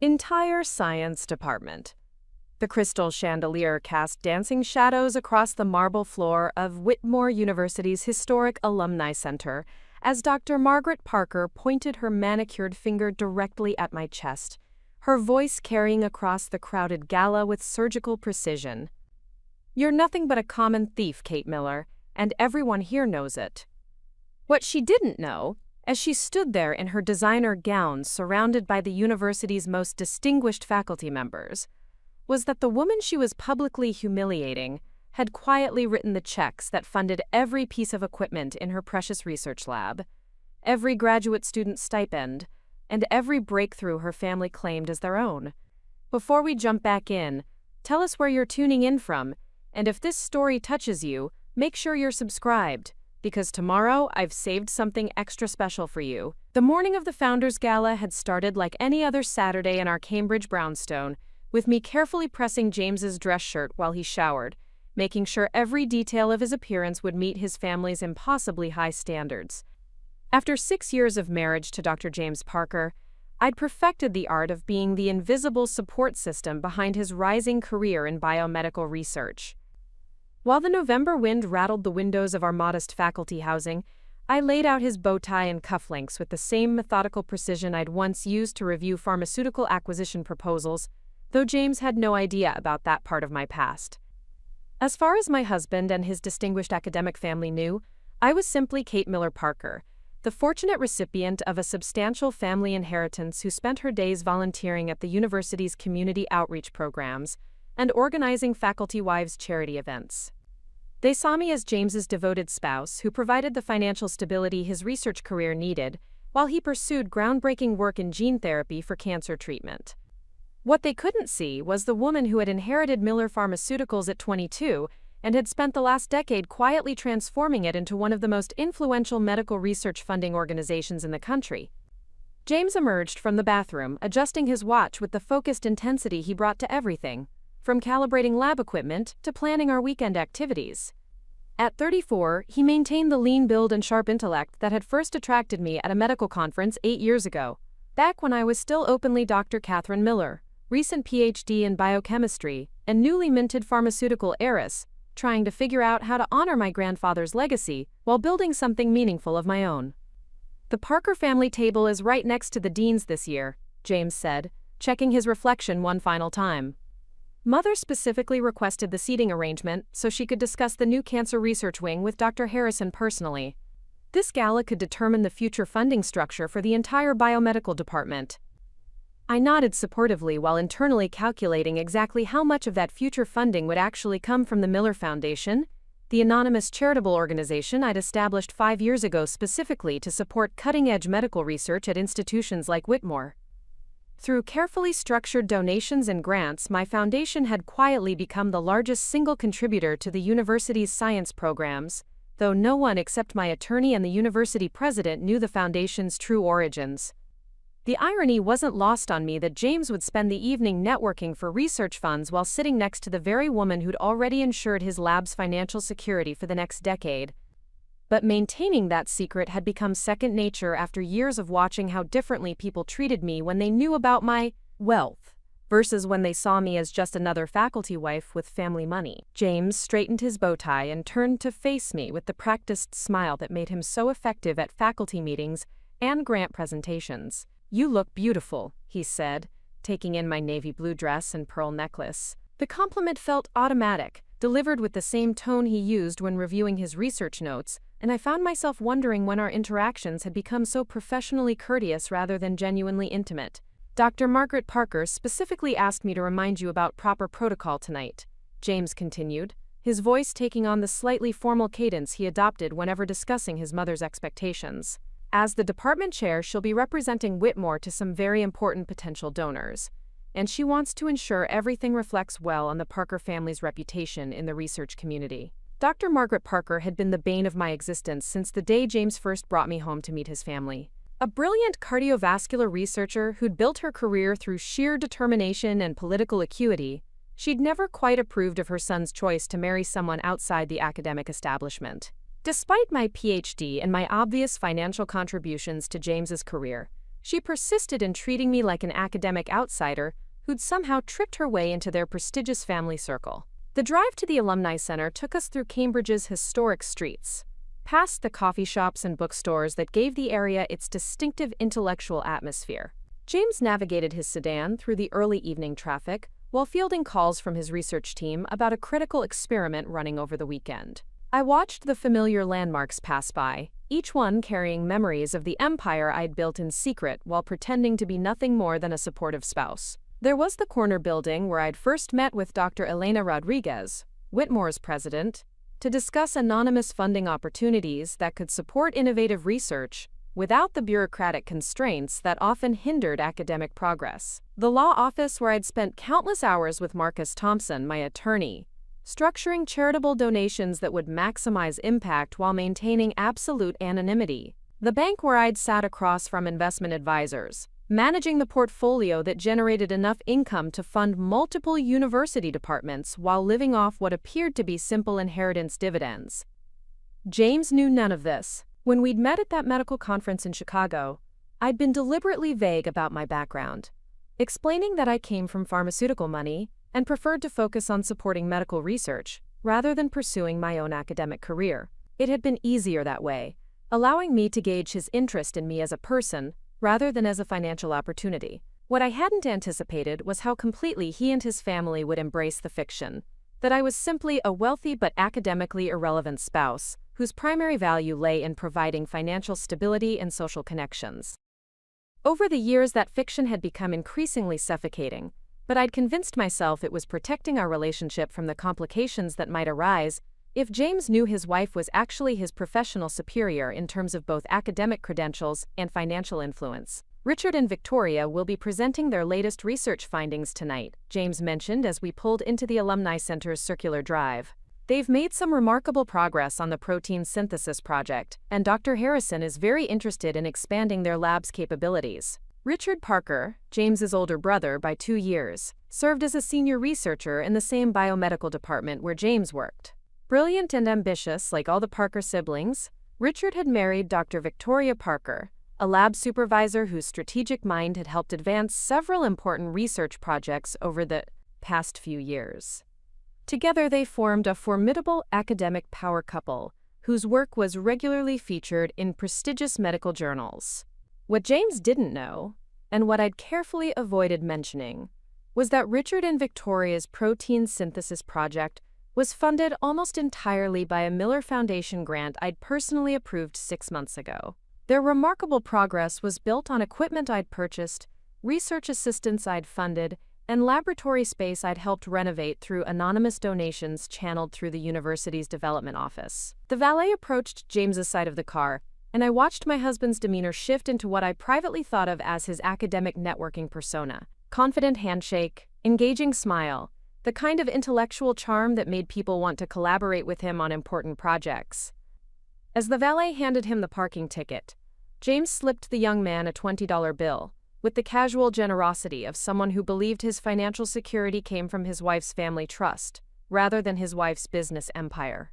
Entire science department. The crystal chandelier cast dancing shadows across the marble floor of Whitmore University's historic Alumni Center as Dr. Margaret Parker pointed her manicured finger directly at my chest, her voice carrying across the crowded gala with surgical precision. "You're nothing but a common thief, Kate Miller, and everyone here knows it." What she didn't know, as she stood there in her designer gown surrounded by the university's most distinguished faculty members, was that the woman she was publicly humiliating had quietly written the checks that funded every piece of equipment in her precious research lab, every graduate student stipend, and every breakthrough her family claimed as their own. Before we jump back in, tell us where you're tuning in from, and if this story touches you, make sure you're subscribed, because tomorrow I've saved something extra special for you. The morning of the Founders Gala had started like any other Saturday in our Cambridge brownstone, with me carefully pressing James's dress shirt while he showered, making sure every detail of his appearance would meet his family's impossibly high standards. After 6 years of marriage to Dr. James Parker, I'd perfected the art of being the invisible support system behind his rising career in biomedical research. While the November wind rattled the windows of our modest faculty housing, I laid out his bow tie and cufflinks with the same methodical precision I'd once used to review pharmaceutical acquisition proposals, though James had no idea about that part of my past. As far as my husband and his distinguished academic family knew, I was simply Kate Miller Parker, the fortunate recipient of a substantial family inheritance who spent her days volunteering at the university's community outreach programs and organizing Faculty Wives charity events. They saw me as James's devoted spouse who provided the financial stability his research career needed while he pursued groundbreaking work in gene therapy for cancer treatment. What they couldn't see was the woman who had inherited Miller Pharmaceuticals at 22 and had spent the last decade quietly transforming it into one of the most influential medical research funding organizations in the country. James emerged from the bathroom, adjusting his watch with the focused intensity he brought to everything, from calibrating lab equipment to planning our weekend activities. At 34, he maintained the lean build and sharp intellect that had first attracted me at a medical conference 8 years ago, back when I was still openly Dr. Catherine Miller, recent PhD in biochemistry, and newly minted pharmaceutical heiress, trying to figure out how to honor my grandfather's legacy while building something meaningful of my own. "The Parker family table is right next to the dean's this year," James said, checking his reflection one final time. "Mother specifically requested the seating arrangement so she could discuss the new cancer research wing with Dr. Harrison personally. This gala could determine the future funding structure for the entire biomedical department." I nodded supportively while internally calculating exactly how much of that future funding would actually come from the Miller Foundation, the anonymous charitable organization I'd established 5 years ago specifically to support cutting-edge medical research at institutions like Whitmore. Through carefully structured donations and grants, my foundation had quietly become the largest single contributor to the university's science programs, though no one except my attorney and the university president knew the foundation's true origins. The irony wasn't lost on me that James would spend the evening networking for research funds while sitting next to the very woman who'd already ensured his lab's financial security for the next decade. But maintaining that secret had become second nature after years of watching how differently people treated me when they knew about my wealth versus when they saw me as just another faculty wife with family money. James straightened his bow tie and turned to face me with the practiced smile that made him so effective at faculty meetings and grant presentations. "You look beautiful," he said, taking in my navy blue dress and pearl necklace. The compliment felt automatic, delivered with the same tone he used when reviewing his research notes, and I found myself wondering when our interactions had become so professionally courteous rather than genuinely intimate. "Dr. Margaret Parker specifically asked me to remind you about proper protocol tonight," James continued, his voice taking on the slightly formal cadence he adopted whenever discussing his mother's expectations. "As the department chair, she'll be representing Whitmore to some very important potential donors, and she wants to ensure everything reflects well on the Parker family's reputation in the research community." Dr. Margaret Parker had been the bane of my existence since the day James first brought me home to meet his family. A brilliant cardiovascular researcher who'd built her career through sheer determination and political acuity, she'd never quite approved of her son's choice to marry someone outside the academic establishment. Despite my PhD and my obvious financial contributions to James's career, She persisted in treating me like an academic outsider who'd somehow tricked her way into their prestigious family circle. The drive to the Alumni Center took us through Cambridge's historic streets, past the coffee shops and bookstores that gave the area its distinctive intellectual atmosphere. James navigated his sedan through the early evening traffic while fielding calls from his research team about a critical experiment running over the weekend. I watched the familiar landmarks pass by, each one carrying memories of the empire I'd built in secret while pretending to be nothing more than a supportive spouse. There was the corner building where I'd first met with Dr. Elena Rodriguez, Whitmore's president, to discuss anonymous funding opportunities that could support innovative research without the bureaucratic constraints that often hindered academic progress. The law office where I'd spent countless hours with Marcus Thompson, my attorney, structuring charitable donations that would maximize impact while maintaining absolute anonymity. The bank where I'd sat across from investment advisors, managing the portfolio that generated enough income to fund multiple university departments while living off what appeared to be simple inheritance dividends. James knew none of this. When we'd met at that medical conference in Chicago, I'd been deliberately vague about my background, explaining that I came from pharmaceutical money and preferred to focus on supporting medical research rather than pursuing my own academic career. It had been easier that way, allowing me to gauge his interest in me as a person rather than as a financial opportunity. What I hadn't anticipated was how completely he and his family would embrace the fiction, that I was simply a wealthy but academically irrelevant spouse, whose primary value lay in providing financial stability and social connections. Over the years, that fiction had become increasingly suffocating, but I'd convinced myself it was protecting our relationship from the complications that might arise if James knew his wife was actually his professional superior in terms of both academic credentials and financial influence. Richard and Victoria will be presenting their latest research findings tonight, James mentioned as we pulled into the Alumni Center's circular drive. They've made some remarkable progress on the protein synthesis project, and Dr. Harrison is very interested in expanding their lab's capabilities. Richard Parker, James's older brother by 2 years, served as a senior researcher in the same biomedical department where James worked. Brilliant and ambitious like all the Parker siblings, Richard had married Dr. Victoria Parker, a lab supervisor whose strategic mind had helped advance several important research projects over the past few years. Together they formed a formidable academic power couple whose work was regularly featured in prestigious medical journals. What James didn't know, and what I'd carefully avoided mentioning, was that Richard and Victoria's protein synthesis project was funded almost entirely by a Miller Foundation grant I'd personally approved 6 months ago. Their remarkable progress was built on equipment I'd purchased, research assistants I'd funded, and laboratory space I'd helped renovate through anonymous donations channeled through the university's development office. The valet approached James's side of the car, and I watched my husband's demeanor shift into what I privately thought of as his academic networking persona. Confident handshake, engaging smile, the kind of intellectual charm that made people want to collaborate with him on important projects. As the valet handed him the parking ticket, James slipped the young man a $20 bill, with the casual generosity of someone who believed his financial security came from his wife's family trust, rather than his wife's business empire.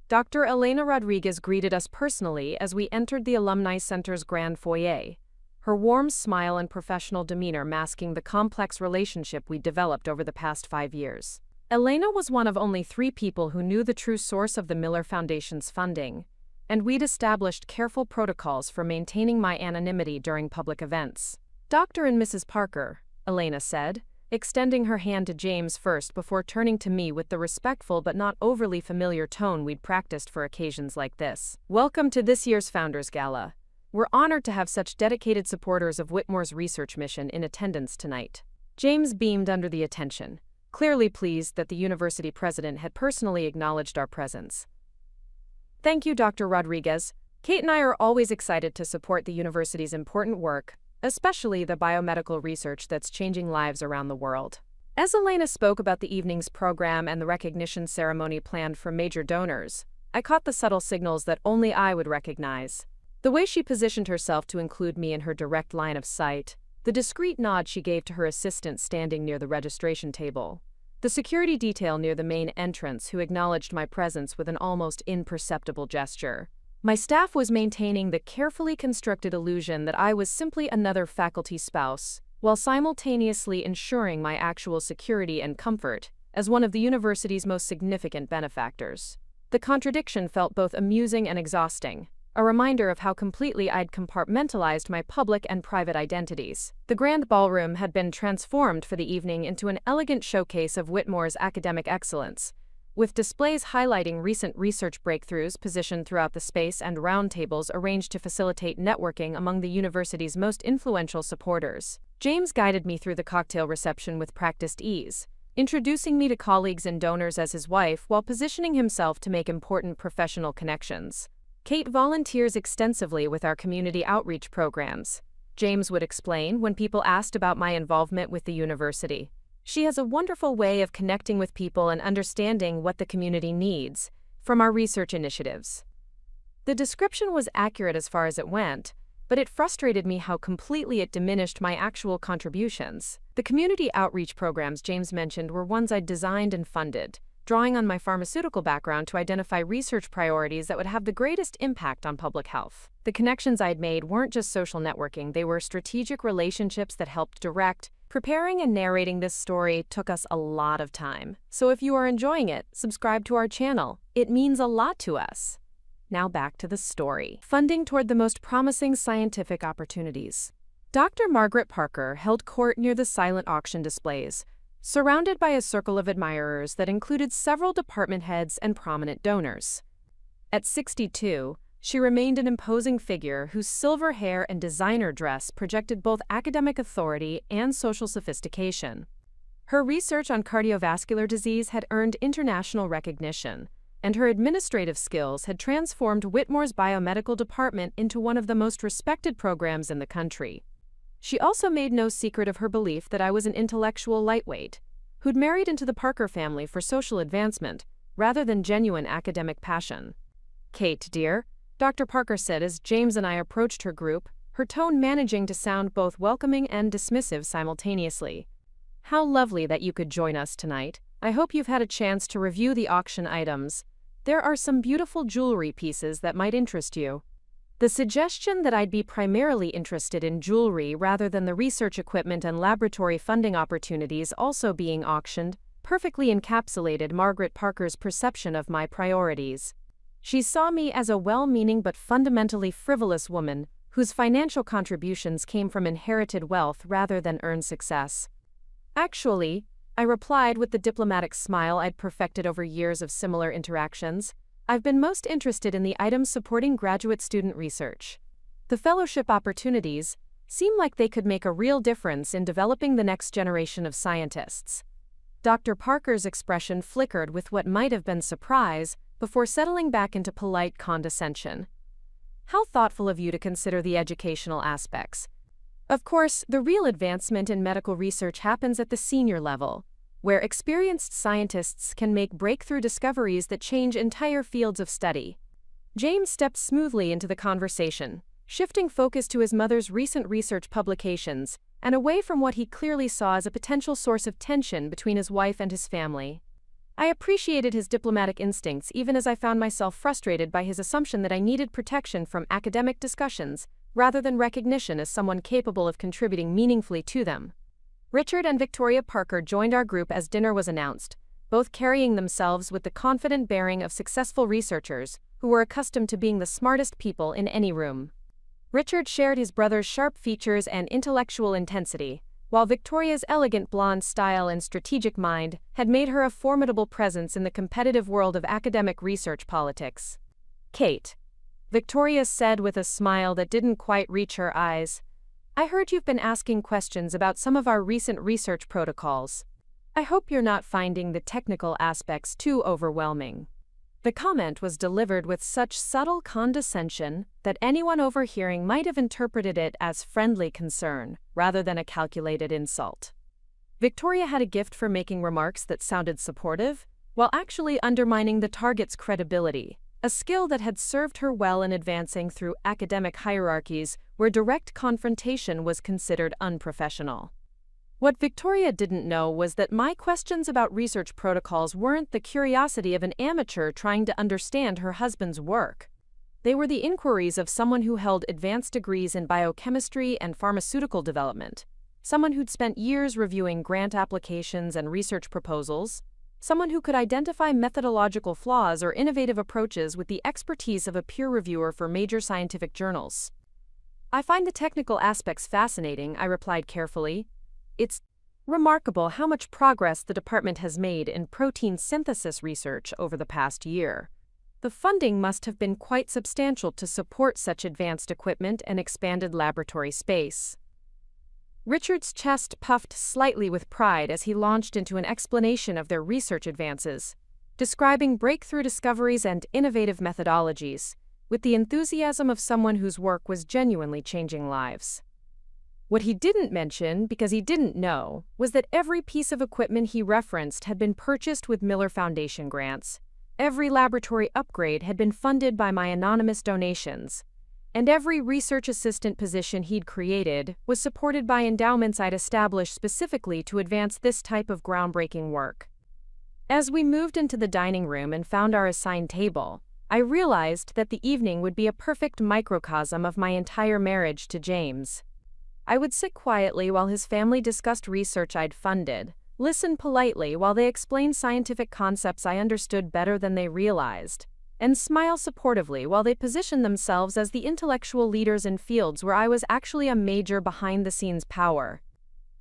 Dr. Elena Rodriguez greeted us personally as we entered the Alumni Center's grand foyer, her warm smile and professional demeanor masking the complex relationship we developed over the past 5 years. Elena was one of only 3 people who knew the true source of the Miller Foundation's funding, and we'd established careful protocols for maintaining my anonymity during public events. Dr. and Mrs. Parker, Elena said, extending her hand to James first before turning to me with the respectful but not overly familiar tone we'd practiced for occasions like this. Welcome to this year's Founders Gala. We're honored to have such dedicated supporters of Whitmore's research mission in attendance tonight. James beamed under the attention, clearly pleased that the university president had personally acknowledged our presence. Thank you, Dr. Rodriguez. Kate and I are always excited to support the university's important work, especially the biomedical research that's changing lives around the world. As Elena spoke about the evening's program and the recognition ceremony planned for major donors, I caught the subtle signals that only I would recognize. The way she positioned herself to include me in her direct line of sight, the discreet nod she gave to her assistant standing near the registration table, the security detail near the main entrance who acknowledged my presence with an almost imperceptible gesture. My staff was maintaining the carefully constructed illusion that I was simply another faculty spouse, while simultaneously ensuring my actual security and comfort as one of the university's most significant benefactors. The contradiction felt both amusing and exhausting, a reminder of how completely I'd compartmentalized my public and private identities. The grand ballroom had been transformed for the evening into an elegant showcase of Whitmore's academic excellence, with displays highlighting recent research breakthroughs positioned throughout the space and roundtables arranged to facilitate networking among the university's most influential supporters. James guided me through the cocktail reception with practiced ease, introducing me to colleagues and donors as his wife while positioning himself to make important professional connections. Kate volunteers extensively with our community outreach programs, James would explain when people asked about my involvement with the university. She has a wonderful way of connecting with people and understanding what the community needs from our research initiatives. The description was accurate as far as it went, but it frustrated me how completely it diminished my actual contributions. The community outreach programs James mentioned were ones I'd designed and funded, drawing on my pharmaceutical background to identify research priorities that would have the greatest impact on public health. The connections I'd made weren't just social networking, they were strategic relationships that helped direct. Preparing and narrating this story took us a lot of time, so if you are enjoying it, subscribe to our channel. It means a lot to us. Now back to the story. Funding toward the most promising scientific opportunities. Dr. Margaret Parker held court near the silent auction displays, surrounded by a circle of admirers that included several department heads and prominent donors. At 62, she remained an imposing figure whose silver hair and designer dress projected both academic authority and social sophistication. Her research on cardiovascular disease had earned international recognition, and her administrative skills had transformed Whitmore's biomedical department into one of the most respected programs in the country. She also made no secret of her belief that I was an intellectual lightweight, who'd married into the Parker family for social advancement, rather than genuine academic passion. "Kate, dear," Dr. Parker said as James and I approached her group, her tone managing to sound both welcoming and dismissive simultaneously. "How lovely that you could join us tonight. I hope you've had a chance to review the auction items. There are some beautiful jewelry pieces that might interest you." The suggestion that I'd be primarily interested in jewelry rather than the research equipment and laboratory funding opportunities also being auctioned perfectly encapsulated Margaret Parker's perception of my priorities. She saw me as a well-meaning but fundamentally frivolous woman whose financial contributions came from inherited wealth rather than earned success. "Actually," I replied with the diplomatic smile I'd perfected over years of similar interactions, "I've been most interested in the items supporting graduate student research. The fellowship opportunities seem like they could make a real difference in developing the next generation of scientists." Dr. Parker's expression flickered with what might have been surprise before settling back into polite condescension. "How thoughtful of you to consider the educational aspects. Of course, the real advancement in medical research happens at the senior level, where experienced scientists can make breakthrough discoveries that change entire fields of study." James stepped smoothly into the conversation, shifting focus to his mother's recent research publications and away from what he clearly saw as a potential source of tension between his wife and his family. I appreciated his diplomatic instincts even as I found myself frustrated by his assumption that I needed protection from academic discussions rather than recognition as someone capable of contributing meaningfully to them. Richard and Victoria Parker joined our group as dinner was announced, both carrying themselves with the confident bearing of successful researchers who were accustomed to being the smartest people in any room. Richard shared his brother's sharp features and intellectual intensity, while Victoria's elegant blonde style and strategic mind had made her a formidable presence in the competitive world of academic research politics. "Kate," Victoria said with a smile that didn't quite reach her eyes, "I heard you've been asking questions about some of our recent research protocols. I hope you're not finding the technical aspects too overwhelming." The comment was delivered with such subtle condescension that anyone overhearing might have interpreted it as friendly concern rather than a calculated insult. Victoria had a gift for making remarks that sounded supportive, while actually undermining the target's credibility, a skill that had served her well in advancing through academic hierarchies where direct confrontation was considered unprofessional. What Victoria didn't know was that my questions about research protocols weren't the curiosity of an amateur trying to understand her husband's work. They were the inquiries of someone who held advanced degrees in biochemistry and pharmaceutical development, someone who'd spent years reviewing grant applications and research proposals, someone who could identify methodological flaws or innovative approaches with the expertise of a peer reviewer for major scientific journals. "I find the technical aspects fascinating," I replied carefully. "It's remarkable how much progress the department has made in protein synthesis research over the past year. The funding must have been quite substantial to support such advanced equipment and expanded laboratory space." Richard's chest puffed slightly with pride as he launched into an explanation of their research advances, describing breakthrough discoveries and innovative methodologies, with the enthusiasm of someone whose work was genuinely changing lives. What he didn't mention, because he didn't know, was that every piece of equipment he referenced had been purchased with Miller Foundation grants. Every laboratory upgrade had been funded by my anonymous donations, and every research assistant position he'd created was supported by endowments I'd established specifically to advance this type of groundbreaking work. As we moved into the dining room and found our assigned table, I realized that the evening would be a perfect microcosm of my entire marriage to James. I would sit quietly while his family discussed research I'd funded, listen politely while they explained scientific concepts I understood better than they realized, and smile supportively while they positioned themselves as the intellectual leaders in fields where I was actually a major behind-the-scenes power.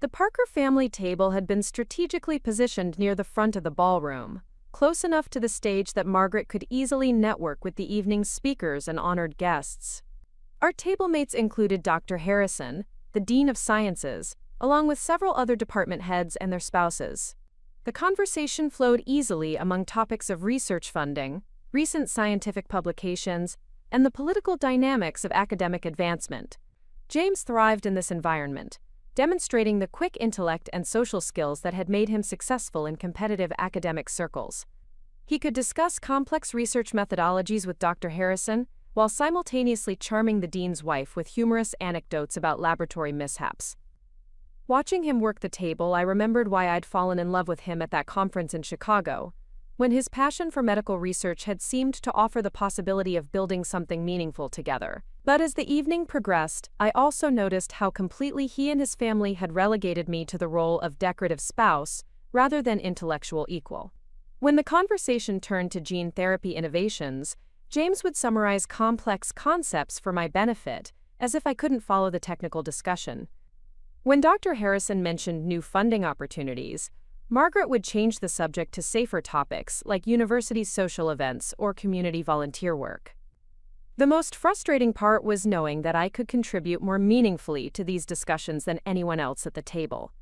The Parker family table had been strategically positioned near the front of the ballroom, close enough to the stage that Margaret could easily network with the evening's speakers and honored guests. Our table mates included Dr. Harrison, the Dean of Sciences, along with several other department heads and their spouses. The conversation flowed easily among topics of research funding, recent scientific publications, and the political dynamics of academic advancement. James thrived in this environment, demonstrating the quick intellect and social skills that had made him successful in competitive academic circles. He could discuss complex research methodologies with Dr. Harrison, while simultaneously charming the dean's wife with humorous anecdotes about laboratory mishaps. Watching him work the table, I remembered why I'd fallen in love with him at that conference in Chicago, when his passion for medical research had seemed to offer the possibility of building something meaningful together. But as the evening progressed, I also noticed how completely he and his family had relegated me to the role of decorative spouse rather than intellectual equal. When the conversation turned to gene therapy innovations, James would summarize complex concepts for my benefit, as if I couldn't follow the technical discussion. When Dr. Harrison mentioned new funding opportunities, Margaret would change the subject to safer topics like university social events or community volunteer work. The most frustrating part was knowing that I could contribute more meaningfully to these discussions than anyone else at the table.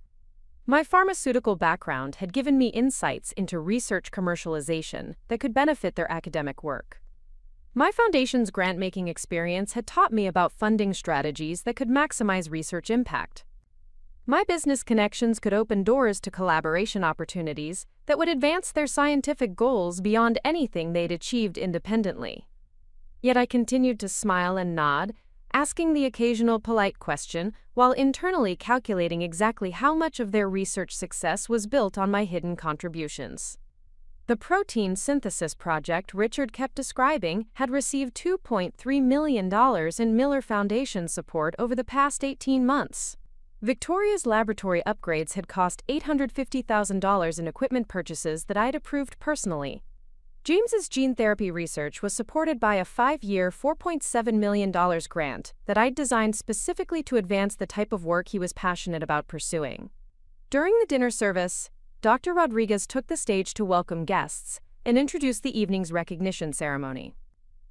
My pharmaceutical background had given me insights into research commercialization that could benefit their academic work. My foundation's grant-making experience had taught me about funding strategies that could maximize research impact. My business connections could open doors to collaboration opportunities that would advance their scientific goals beyond anything they'd achieved independently. Yet I continued to smile and nod, asking the occasional polite question while internally calculating exactly how much of their research success was built on my hidden contributions. The protein synthesis project Richard kept describing had received $2.3 million in Miller Foundation support over the past 18 months. Victoria's laboratory upgrades had cost $850,000 in equipment purchases that I'd approved personally. James's gene therapy research was supported by a 5-year, $4.7 million grant that I'd designed specifically to advance the type of work he was passionate about pursuing. During the dinner service, Dr. Rodriguez took the stage to welcome guests and introduce the evening's recognition ceremony.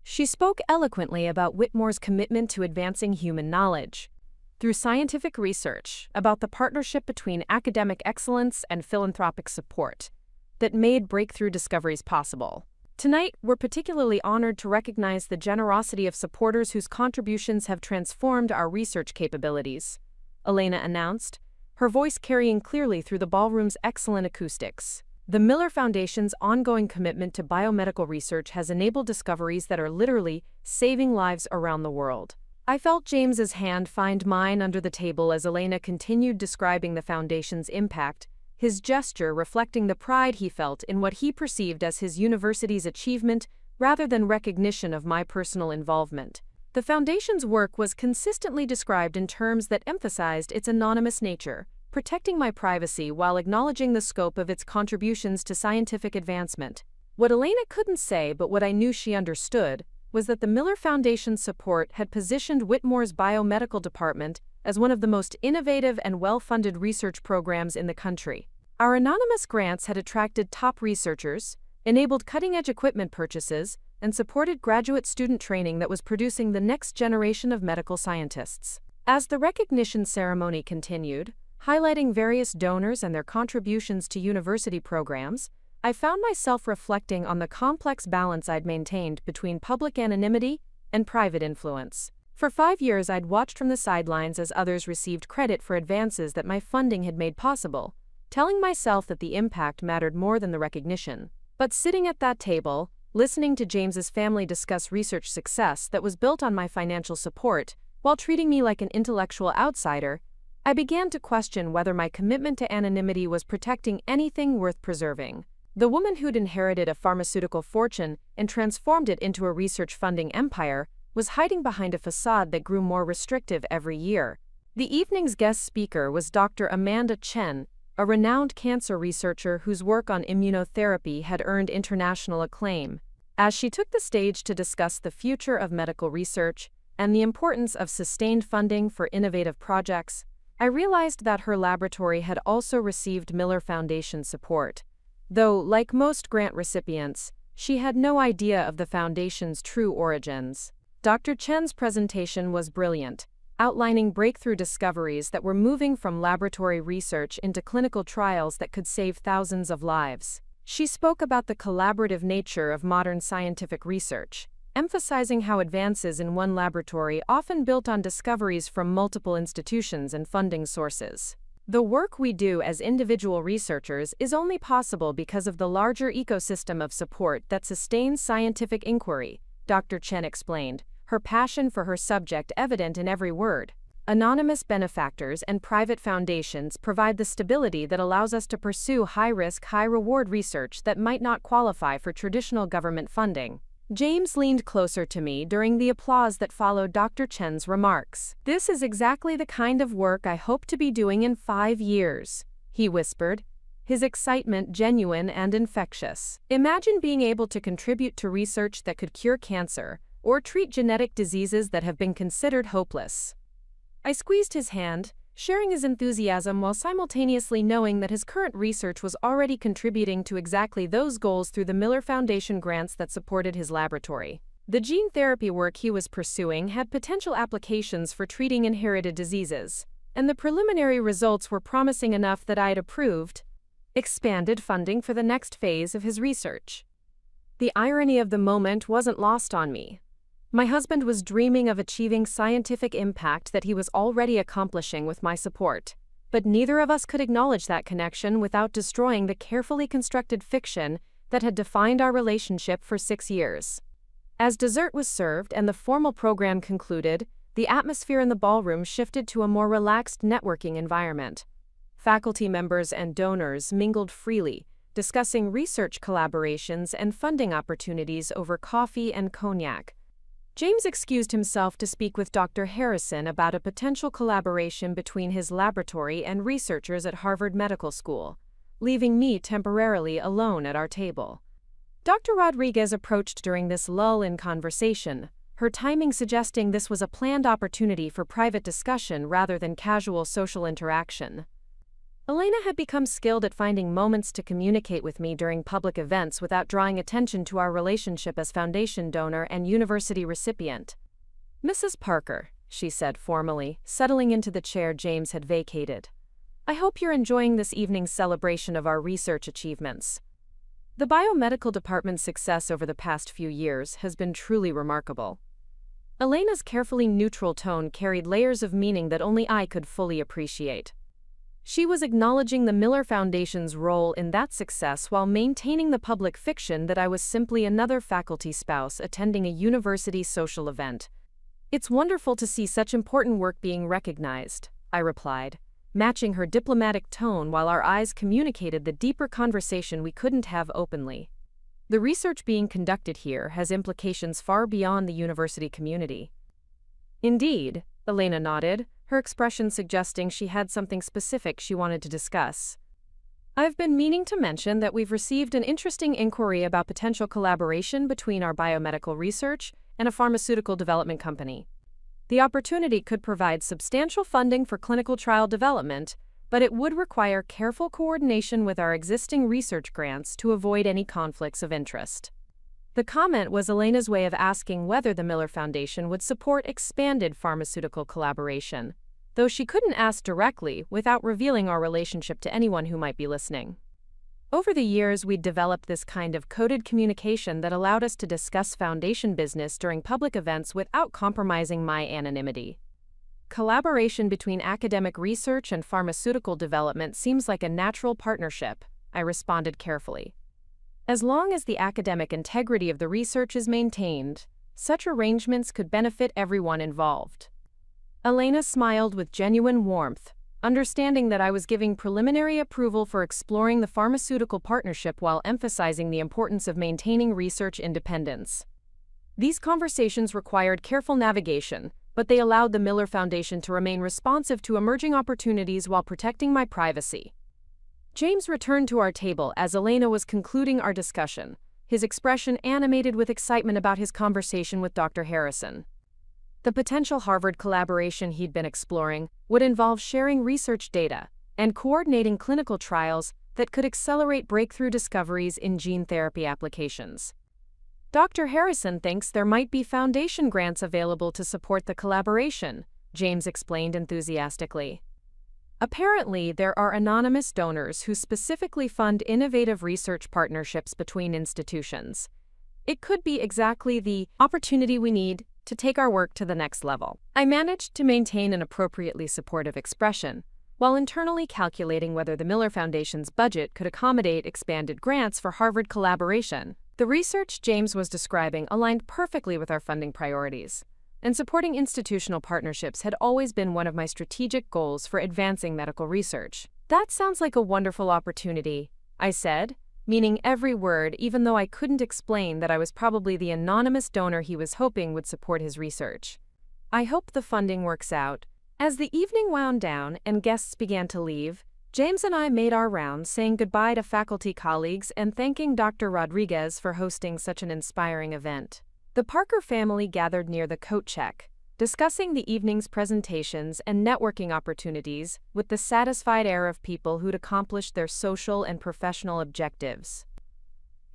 She spoke eloquently about Whitmore's commitment to advancing human knowledge through scientific research, about the partnership between academic excellence and philanthropic support that made breakthrough discoveries possible. Tonight, we're particularly honored to recognize the generosity of supporters whose contributions have transformed our research capabilities, Elena announced, her voice carrying clearly through the ballroom's excellent acoustics. The Miller Foundation's ongoing commitment to biomedical research has enabled discoveries that are literally saving lives around the world. I felt James's hand find mine under the table as Elena continued describing the Foundation's impact, his gesture reflecting the pride he felt in what he perceived as his university's achievement rather than recognition of my personal involvement. The Foundation's work was consistently described in terms that emphasized its anonymous nature, protecting my privacy while acknowledging the scope of its contributions to scientific advancement. What Elena couldn't say, but what I knew she understood, was that the Miller Foundation's support had positioned Whitmore's biomedical department as one of the most innovative and well-funded research programs in the country. Our anonymous grants had attracted top researchers, enabled cutting-edge equipment purchases, and supported graduate student training that was producing the next generation of medical scientists. As the recognition ceremony continued, highlighting various donors and their contributions to university programs, I found myself reflecting on the complex balance I'd maintained between public anonymity and private influence. For 5 years, I'd watched from the sidelines as others received credit for advances that my funding had made possible, telling myself that the impact mattered more than the recognition. But sitting at that table, listening to James's family discuss research success that was built on my financial support, while treating me like an intellectual outsider, I began to question whether my commitment to anonymity was protecting anything worth preserving. The woman who'd inherited a pharmaceutical fortune and transformed it into a research funding empire was hiding behind a facade that grew more restrictive every year. The evening's guest speaker was Dr. Amanda Chen, a renowned cancer researcher whose work on immunotherapy had earned international acclaim. As she took the stage to discuss the future of medical research and the importance of sustained funding for innovative projects, I realized that her laboratory had also received Miller Foundation support. Though, like most grant recipients, she had no idea of the Foundation's true origins. Dr. Chen's presentation was brilliant, outlining breakthrough discoveries that were moving from laboratory research into clinical trials that could save thousands of lives. She spoke about the collaborative nature of modern scientific research, emphasizing how advances in one laboratory often built on discoveries from multiple institutions and funding sources. The work we do as individual researchers is only possible because of the larger ecosystem of support that sustains scientific inquiry, Dr. Chen explained, her passion for her subject evident in every word. Anonymous benefactors and private foundations provide the stability that allows us to pursue high-risk, high-reward research that might not qualify for traditional government funding. James leaned closer to me during the applause that followed Dr. Chen's remarks. "This is exactly the kind of work I hope to be doing in 5 years," he whispered, his excitement genuine and infectious. "Imagine being able to contribute to research that could cure cancer or treat genetic diseases that have been considered hopeless." I squeezed his hand, sharing his enthusiasm while simultaneously knowing that his current research was already contributing to exactly those goals through the Miller Foundation grants that supported his laboratory. The gene therapy work he was pursuing had potential applications for treating inherited diseases, and the preliminary results were promising enough that I'd approved expanded funding for the next phase of his research. The irony of the moment wasn't lost on me. My husband was dreaming of achieving scientific impact that he was already accomplishing with my support, but neither of us could acknowledge that connection without destroying the carefully constructed fiction that had defined our relationship for 6 years. As dessert was served and the formal program concluded, the atmosphere in the ballroom shifted to a more relaxed networking environment. Faculty members and donors mingled freely, discussing research collaborations and funding opportunities over coffee and cognac. James excused himself to speak with Dr. Harrison about a potential collaboration between his laboratory and researchers at Harvard Medical School, leaving me temporarily alone at our table. Dr. Rodriguez approached during this lull in conversation, her timing suggesting this was a planned opportunity for private discussion rather than casual social interaction. Elena had become skilled at finding moments to communicate with me during public events without drawing attention to our relationship as foundation donor and university recipient. "Mrs. Parker," she said formally, settling into the chair James had vacated. "I hope you're enjoying this evening's celebration of our research achievements. The biomedical department's success over the past few years has been truly remarkable." Elena's carefully neutral tone carried layers of meaning that only I could fully appreciate. She was acknowledging the Miller Foundation's role in that success while maintaining the public fiction that I was simply another faculty spouse attending a university social event. "It's wonderful to see such important work being recognized," I replied, matching her diplomatic tone while our eyes communicated the deeper conversation we couldn't have openly. The research being conducted here has implications far beyond the university community. Indeed, Elena nodded, her expression suggesting she had something specific she wanted to discuss. I've been meaning to mention that we've received an interesting inquiry about potential collaboration between our biomedical research and a pharmaceutical development company. The opportunity could provide substantial funding for clinical trial development, but it would require careful coordination with our existing research grants to avoid any conflicts of interest. The comment was Elena's way of asking whether the Miller Foundation would support expanded pharmaceutical collaboration, though she couldn't ask directly without revealing our relationship to anyone who might be listening. Over the years, we'd developed this kind of coded communication that allowed us to discuss foundation business during public events without compromising my anonymity. Collaboration between academic research and pharmaceutical development seems like a natural partnership, I responded carefully. As long as the academic integrity of the research is maintained, such arrangements could benefit everyone involved. Elena smiled with genuine warmth, understanding that I was giving preliminary approval for exploring the pharmaceutical partnership while emphasizing the importance of maintaining research independence. These conversations required careful navigation, but they allowed the Miller Foundation to remain responsive to emerging opportunities while protecting my privacy. James returned to our table as Elena was concluding our discussion, his expression animated with excitement about his conversation with Dr. Harrison. The potential Harvard collaboration he'd been exploring would involve sharing research data and coordinating clinical trials that could accelerate breakthrough discoveries in gene therapy applications. Dr. Harrison thinks there might be foundation grants available to support the collaboration, James explained enthusiastically. Apparently, there are anonymous donors who specifically fund innovative research partnerships between institutions. It could be exactly the opportunity we need to take our work to the next level. I managed to maintain an appropriately supportive expression, while internally calculating whether the Miller Foundation's budget could accommodate expanded grants for Harvard collaboration. The research James was describing aligned perfectly with our funding priorities, and supporting institutional partnerships had always been one of my strategic goals for advancing medical research. That sounds like a wonderful opportunity, I said, meaning every word, even though I couldn't explain that I was probably the anonymous donor he was hoping would support his research. I hope the funding works out. As the evening wound down and guests began to leave, James and I made our rounds, saying goodbye to faculty colleagues and thanking Dr. Rodriguez for hosting such an inspiring event. The Parker family gathered near the coat check, discussing the evening's presentations and networking opportunities with the satisfied air of people who'd accomplished their social and professional objectives.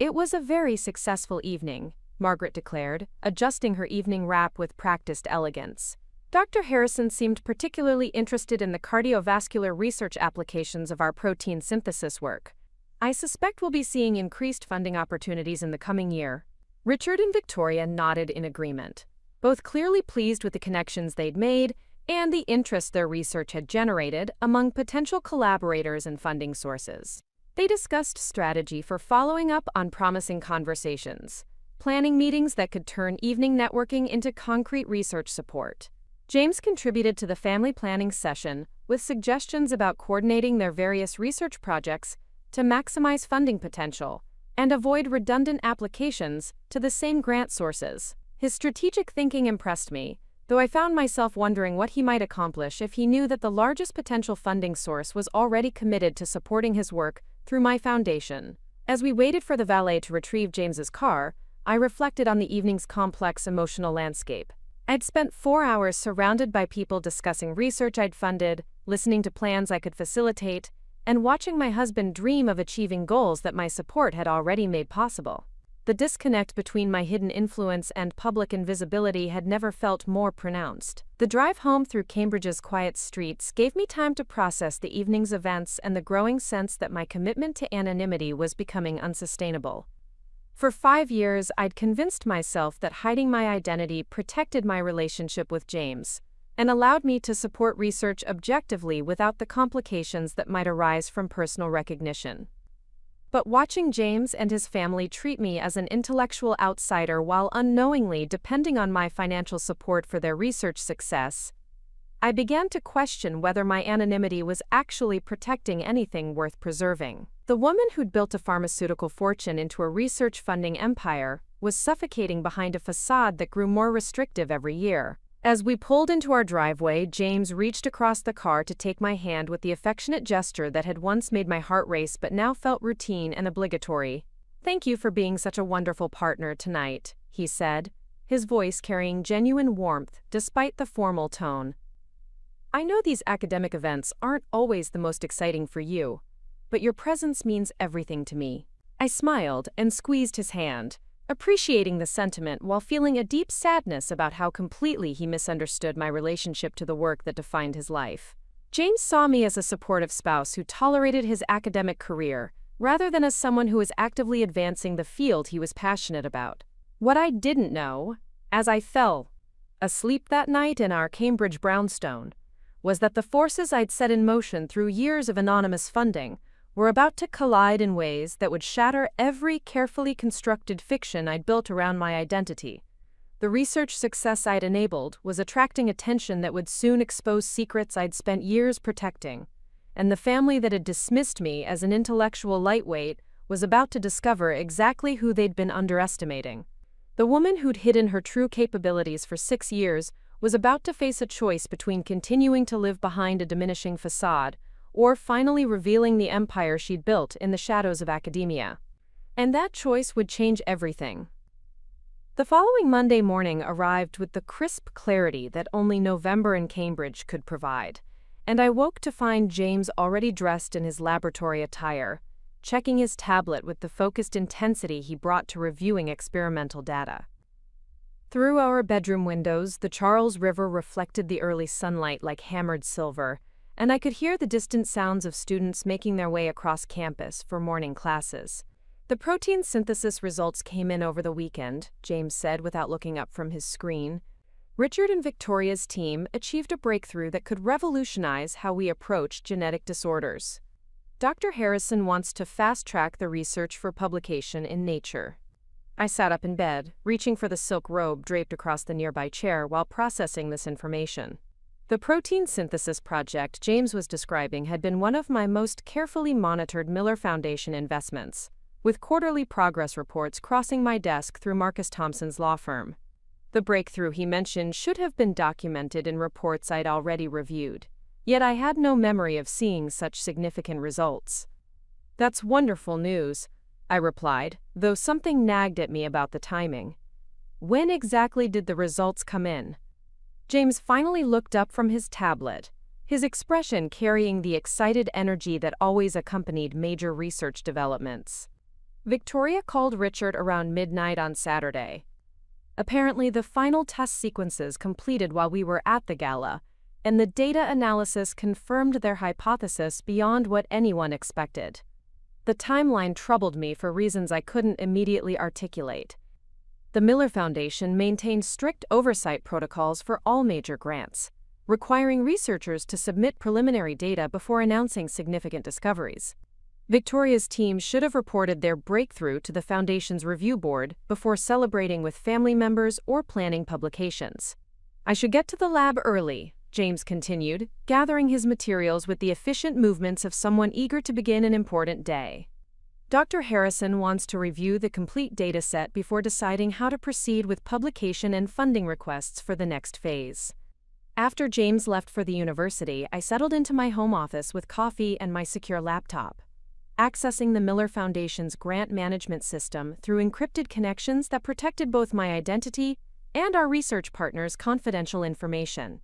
It was a very successful evening, Margaret declared, adjusting her evening wrap with practiced elegance. Dr. Harrison seemed particularly interested in the cardiovascular research applications of our protein synthesis work. I suspect we'll be seeing increased funding opportunities in the coming year. Richard and Victoria nodded in agreement, both clearly pleased with the connections they'd made and the interest their research had generated among potential collaborators and funding sources. They discussed strategy for following up on promising conversations, planning meetings that could turn evening networking into concrete research support. James contributed to the family planning session with suggestions about coordinating their various research projects to maximize funding potential and avoid redundant applications to the same grant sources. His strategic thinking impressed me, though I found myself wondering what he might accomplish if he knew that the largest potential funding source was already committed to supporting his work through my foundation. As we waited for the valet to retrieve James's car, I reflected on the evening's complex emotional landscape. I'd spent 4 hours surrounded by people discussing research I'd funded, listening to plans I could facilitate, and watching my husband dream of achieving goals that my support had already made possible. The disconnect between my hidden influence and public invisibility had never felt more pronounced. The drive home through Cambridge's quiet streets gave me time to process the evening's events and the growing sense that my commitment to anonymity was becoming unsustainable. For 5 years, I'd convinced myself that hiding my identity protected my relationship with James and allowed me to support research objectively without the complications that might arise from personal recognition. But watching James and his family treat me as an intellectual outsider while unknowingly depending on my financial support for their research success, I began to question whether my anonymity was actually protecting anything worth preserving. The woman who'd built a pharmaceutical fortune into a research funding empire was suffocating behind a facade that grew more restrictive every year. As we pulled into our driveway, James reached across the car to take my hand with the affectionate gesture that had once made my heart race but now felt routine and obligatory. "Thank you for being such a wonderful partner tonight," he said, his voice carrying genuine warmth despite the formal tone. "I know these academic events aren't always the most exciting for you, but your presence means everything to me." I smiled and squeezed his hand, appreciating the sentiment while feeling a deep sadness about how completely he misunderstood my relationship to the work that defined his life. James saw me as a supportive spouse who tolerated his academic career, rather than as someone who was actively advancing the field he was passionate about. What I didn't know, as I fell asleep that night in our Cambridge brownstone, was that the forces I'd set in motion through years of anonymous funding were about to collide in ways that would shatter every carefully constructed fiction I'd built around my identity. The research success I'd enabled was attracting attention that would soon expose secrets I'd spent years protecting, and the family that had dismissed me as an intellectual lightweight was about to discover exactly who they'd been underestimating. The woman who'd hidden her true capabilities for 6 years was about to face a choice between continuing to live behind a diminishing facade or finally revealing the empire she'd built in the shadows of academia. And that choice would change everything. The following Monday morning arrived with the crisp clarity that only November in Cambridge could provide, and I woke to find James already dressed in his laboratory attire, checking his tablet with the focused intensity he brought to reviewing experimental data. Through our bedroom windows, the Charles River reflected the early sunlight like hammered silver, and I could hear the distant sounds of students making their way across campus for morning classes. "The protein synthesis results came in over the weekend," James said without looking up from his screen. "Richard and Victoria's team achieved a breakthrough that could revolutionize how we approach genetic disorders. Dr. Harrison wants to fast-track the research for publication in Nature." I sat up in bed, reaching for the silk robe draped across the nearby chair while processing this information. The protein synthesis project James was describing had been one of my most carefully monitored Miller Foundation investments, with quarterly progress reports crossing my desk through Marcus Thompson's law firm. The breakthrough he mentioned should have been documented in reports I'd already reviewed, yet I had no memory of seeing such significant results. "That's wonderful news," I replied, though something nagged at me about the timing. "When exactly did the results come in?" James finally looked up from his tablet, his expression carrying the excited energy that always accompanied major research developments. "Victoria called Richard around midnight on Saturday. Apparently, the final test sequences completed while we were at the gala, and the data analysis confirmed their hypothesis beyond what anyone expected. The timeline troubled me for reasons I couldn't immediately articulate. The Miller Foundation maintained strict oversight protocols for all major grants, requiring researchers to submit preliminary data before announcing significant discoveries. Victoria's team should have reported their breakthrough to the Foundation's review board before celebrating with family members or planning publications. I should get to the lab early," James continued, gathering his materials with the efficient movements of someone eager to begin an important day. "Dr. Harrison wants to review the complete data set before deciding how to proceed with publication and funding requests for the next phase." After James left for the university, I settled into my home office with coffee and my secure laptop, accessing the Miller Foundation's grant management system through encrypted connections that protected both my identity and our research partners' confidential information.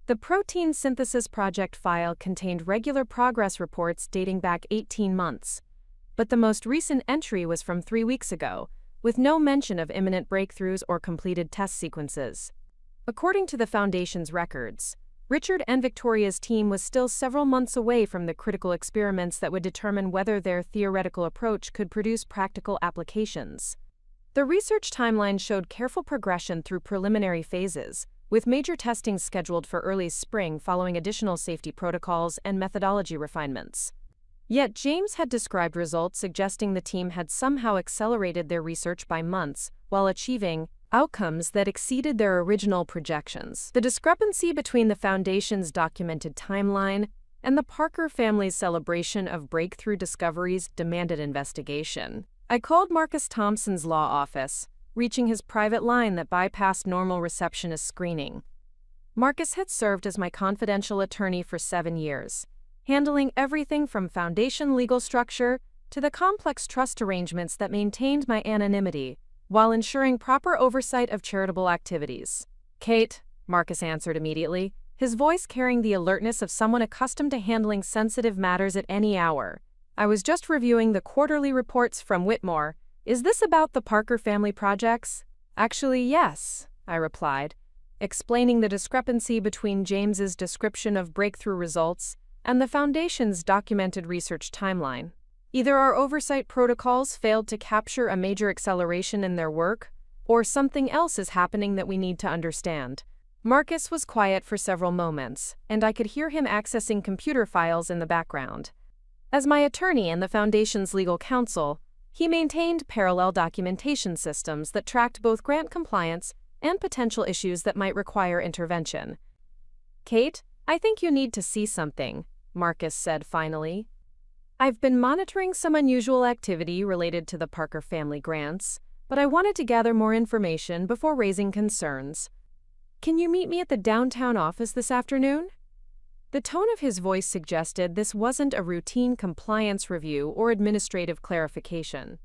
The protein synthesis project file contained regular progress reports dating back 18 months, but the most recent entry was from 3 weeks ago, with no mention of imminent breakthroughs or completed test sequences. According to the Foundation's records, Richard and Victoria's team was still several months away from the critical experiments that would determine whether their theoretical approach could produce practical applications. The research timeline showed careful progression through preliminary phases, with major testing scheduled for early spring following additional safety protocols and methodology refinements. Yet James had described results suggesting the team had somehow accelerated their research by months while achieving outcomes that exceeded their original projections. The discrepancy between the Foundation's documented timeline and the Parker family's celebration of breakthrough discoveries demanded investigation. I called Marcus Thompson's law office, reaching his private line that bypassed normal receptionist screening. Marcus had served as my confidential attorney for 7 years, handling everything from Foundation legal structure to the complex trust arrangements that maintained my anonymity while ensuring proper oversight of charitable activities. "Kate," Marcus answered immediately, his voice carrying the alertness of someone accustomed to handling sensitive matters at any hour. "I was just reviewing the quarterly reports from Whitmore. Is this about the Parker family projects?" "Actually, yes," I replied, explaining the discrepancy between James's description of breakthrough results and the Foundation's documented research timeline. Either our oversight protocols failed to capture a major acceleration in their work, or something else is happening that we need to understand. Marcus was quiet for several moments, and I could hear him accessing computer files in the background. As my attorney and the Foundation's legal counsel, he maintained parallel documentation systems that tracked both grant compliance and potential issues that might require intervention. "Kate, I think you need to see something," Marcus said finally. "I've been monitoring some unusual activity related to the Parker family grants, but I wanted to gather more information before raising concerns. Can you meet me at the downtown office this afternoon?" The tone of his voice suggested this wasn't a routine compliance review or administrative clarification.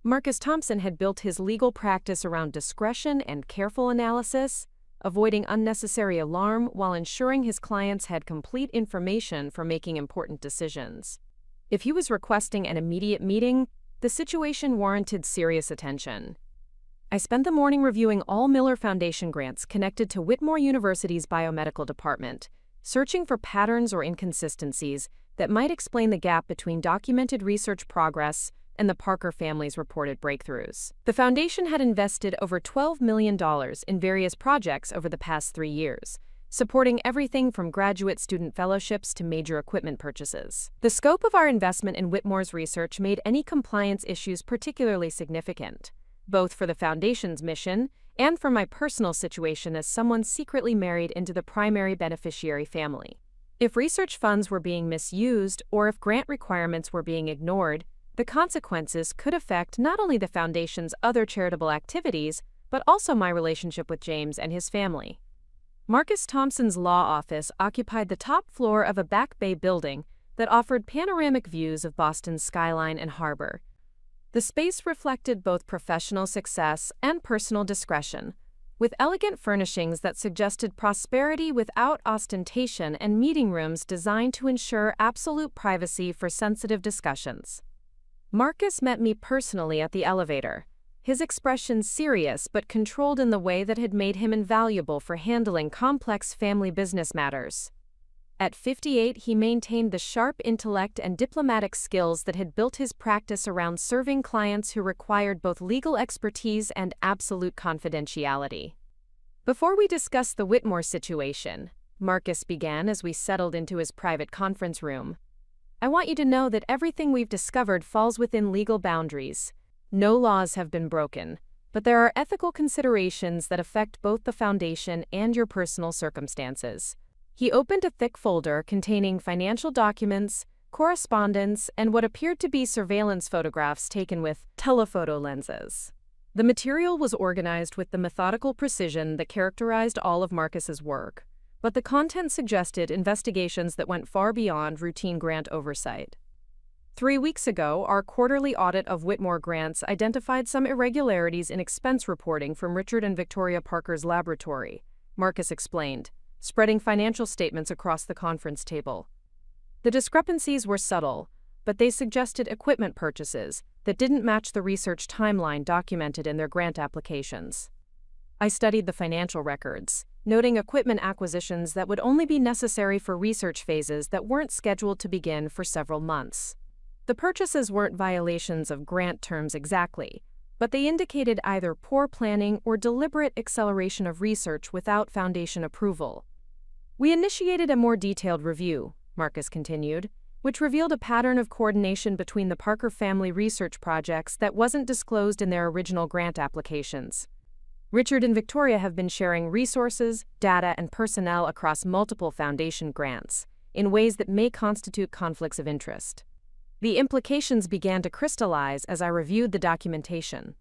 Marcus Thompson had built his legal practice around discretion and careful analysis, avoiding unnecessary alarm while ensuring his clients had complete information for making important decisions. If he was requesting an immediate meeting, the situation warranted serious attention. I spent the morning reviewing all Miller Foundation grants connected to Whitmore University's biomedical department, searching for patterns or inconsistencies that might explain the gap between documented research progress and the Parker family's reported breakthroughs. The Foundation had invested over $12 million in various projects over the past 3 years, supporting everything from graduate student fellowships to major equipment purchases. The scope of our investment in Whitmore's research made any compliance issues particularly significant, both for the Foundation's mission and for my personal situation as someone secretly married into the primary beneficiary family. If research funds were being misused or if grant requirements were being ignored, the consequences could affect not only the Foundation's other charitable activities, but also my relationship with James and his family. Marcus Thompson's law office occupied the top floor of a Back Bay building that offered panoramic views of Boston's skyline and harbor. The space reflected both professional success and personal discretion, with elegant furnishings that suggested prosperity without ostentation and meeting rooms designed to ensure absolute privacy for sensitive discussions. Marcus met me personally at the elevator, his expression serious but controlled in the way that had made him invaluable for handling complex family business matters. At 58, he maintained the sharp intellect and diplomatic skills that had built his practice around serving clients who required both legal expertise and absolute confidentiality. "Before we discuss the Whitmore situation," Marcus began as we settled into his private conference room, "I want you to know that everything we've discovered falls within legal boundaries. No laws have been broken, but there are ethical considerations that affect both the Foundation and your personal circumstances." He opened a thick folder containing financial documents, correspondence, and what appeared to be surveillance photographs taken with telephoto lenses. The material was organized with the methodical precision that characterized all of Marcus's work, but the content suggested investigations that went far beyond routine grant oversight. 3 weeks ago, our quarterly audit of Whitmore grants identified some irregularities in expense reporting from Richard and Victoria Parker's laboratory, Marcus explained, spreading financial statements across the conference table. The discrepancies were subtle, but they suggested equipment purchases that didn't match the research timeline documented in their grant applications. I studied the financial records, noting equipment acquisitions that would only be necessary for research phases that weren't scheduled to begin for several months. The purchases weren't violations of grant terms exactly, but they indicated either poor planning or deliberate acceleration of research without Foundation approval. "We initiated a more detailed review," Marcus continued, "which revealed a pattern of coordination between the Parker family research projects that wasn't disclosed in their original grant applications. Richard and Victoria have been sharing resources, data, and personnel across multiple foundation grants in ways that may constitute conflicts of interest. The implications began to crystallize as I reviewed the documentation.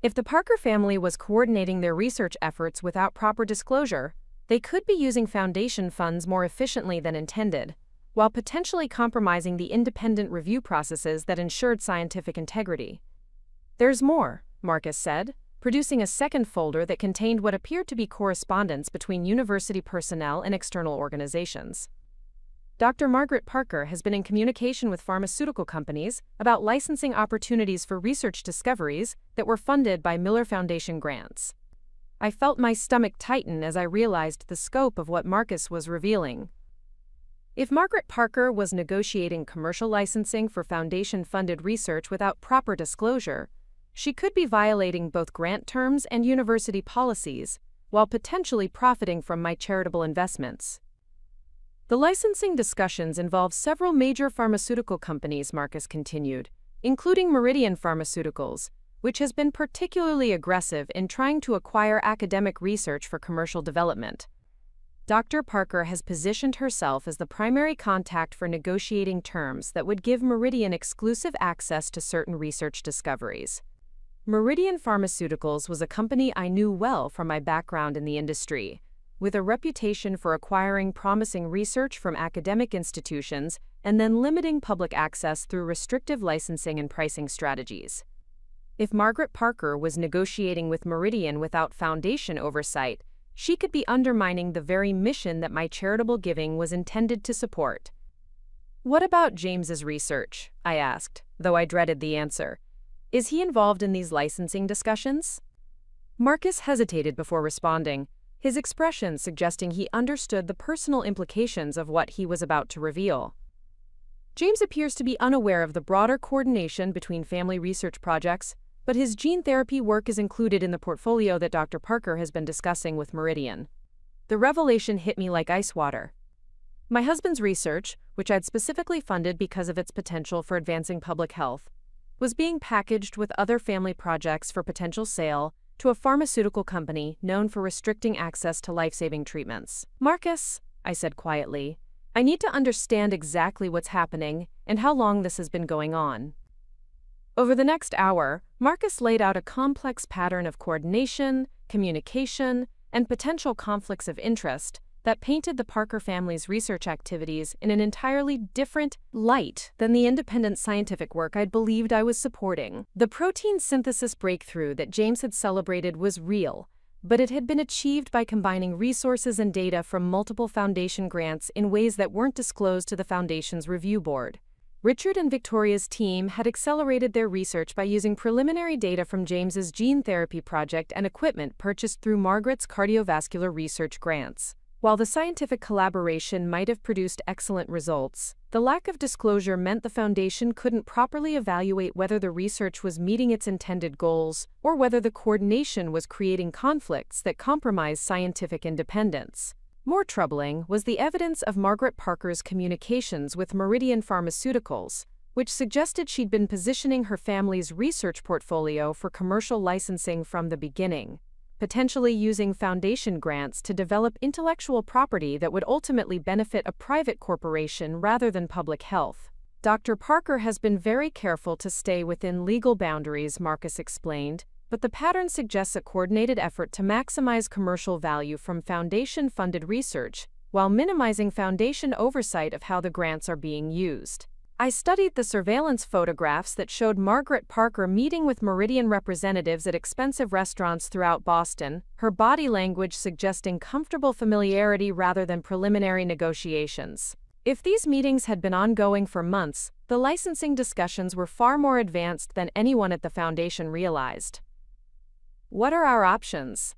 If the Parker family was coordinating their research efforts without proper disclosure, they could be using foundation funds more efficiently than intended, while potentially compromising the independent review processes that ensured scientific integrity. "There's more," Marcus said, producing a second folder that contained what appeared to be correspondence between university personnel and external organizations. Dr. Margaret Parker has been in communication with pharmaceutical companies about licensing opportunities for research discoveries that were funded by Miller Foundation grants. I felt my stomach tighten as I realized the scope of what Marcus was revealing. If Margaret Parker was negotiating commercial licensing for foundation-funded research without proper disclosure, she could be violating both grant terms and university policies, while potentially profiting from my charitable investments. The licensing discussions involve several major pharmaceutical companies, Marcus continued, including Meridian Pharmaceuticals, which has been particularly aggressive in trying to acquire academic research for commercial development. Dr. Parker has positioned herself as the primary contact for negotiating terms that would give Meridian exclusive access to certain research discoveries. Meridian Pharmaceuticals was a company I knew well from my background in the industry, with a reputation for acquiring promising research from academic institutions and then limiting public access through restrictive licensing and pricing strategies. If Margaret Parker was negotiating with Meridian without foundation oversight, she could be undermining the very mission that my charitable giving was intended to support. "What about James's research?" I asked, though I dreaded the answer. "Is he involved in these licensing discussions?" Marcus hesitated before responding, his expression suggesting he understood the personal implications of what he was about to reveal. "James appears to be unaware of the broader coordination between family research projects, but his gene therapy work is included in the portfolio that Dr. Parker has been discussing with Meridian." The revelation hit me like ice water. My husband's research, which I'd specifically funded because of its potential for advancing public health, was being packaged with other family projects for potential sale to a pharmaceutical company known for restricting access to life-saving treatments. "Marcus," I said quietly, "I need to understand exactly what's happening and how long this has been going on." Over the next hour, Marcus laid out a complex pattern of coordination, communication, and potential conflicts of interest that painted the Parker family's research activities in an entirely different light than the independent scientific work I'd believed I was supporting. The protein synthesis breakthrough that James had celebrated was real, but it had been achieved by combining resources and data from multiple foundation grants in ways that weren't disclosed to the foundation's review board. Richard and Victoria's team had accelerated their research by using preliminary data from James's gene therapy project and equipment purchased through Margaret's cardiovascular research grants. While the scientific collaboration might have produced excellent results, the lack of disclosure meant the foundation couldn't properly evaluate whether the research was meeting its intended goals or whether the coordination was creating conflicts that compromised scientific independence. More troubling was the evidence of Margaret Parker's communications with Meridian Pharmaceuticals, which suggested she'd been positioning her family's research portfolio for commercial licensing from the beginning, potentially using foundation grants to develop intellectual property that would ultimately benefit a private corporation rather than public health. Dr. Parker has been very careful to stay within legal boundaries, Marcus explained, but the pattern suggests a coordinated effort to maximize commercial value from foundation-funded research, while minimizing foundation oversight of how the grants are being used. I studied the surveillance photographs that showed Margaret Parker meeting with Meridian representatives at expensive restaurants throughout Boston, her body language suggesting comfortable familiarity rather than preliminary negotiations. If these meetings had been ongoing for months, the licensing discussions were far more advanced than anyone at the foundation realized. "What are our options?"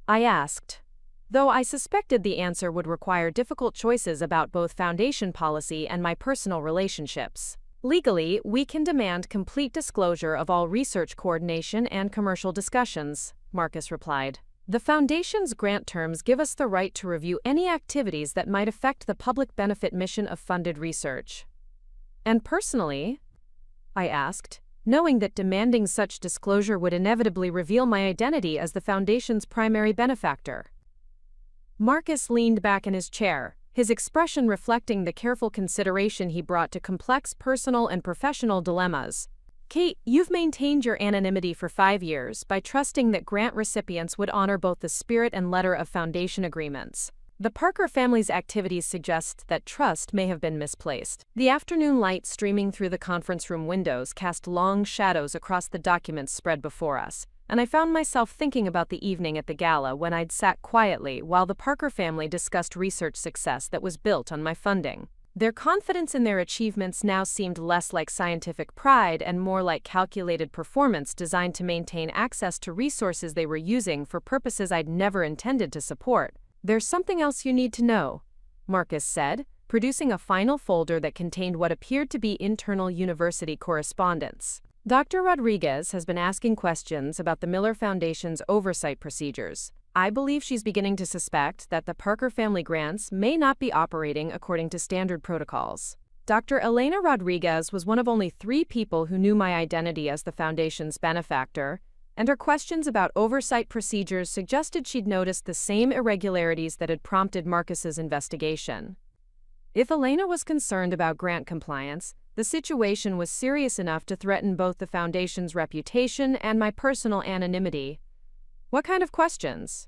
I asked, though I suspected the answer would require difficult choices about both foundation policy and my personal relationships. "Legally, we can demand complete disclosure of all research coordination and commercial discussions," Marcus replied. "The foundation's grant terms give us the right to review any activities that might affect the public benefit mission of funded research." "And personally?" I asked, knowing that demanding such disclosure would inevitably reveal my identity as the Foundation's primary benefactor. Marcus leaned back in his chair, his expression reflecting the careful consideration he brought to complex personal and professional dilemmas. Kate, you've maintained your anonymity for 5 years by trusting that grant recipients would honor both the spirit and letter of Foundation agreements. The Parker family's activities suggest that trust may have been misplaced. The afternoon light streaming through the conference room windows cast long shadows across the documents spread before us, and I found myself thinking about the evening at the gala when I'd sat quietly while the Parker family discussed research success that was built on my funding. Their confidence in their achievements now seemed less like scientific pride and more like calculated performance designed to maintain access to resources they were using for purposes I'd never intended to support. "There's something else you need to know," Marcus said, producing a final folder that contained what appeared to be internal university correspondence. "Dr. Rodriguez has been asking questions about the Miller Foundation's oversight procedures. I believe she's beginning to suspect that the Parker family grants may not be operating according to standard protocols." Dr. Elena Rodriguez was one of only 3 people who knew my identity as the Foundation's benefactor, and her questions about oversight procedures suggested she'd noticed the same irregularities that had prompted Marcus's investigation. If Elena was concerned about grant compliance, the situation was serious enough to threaten both the Foundation's reputation and my personal anonymity. "What kind of questions?"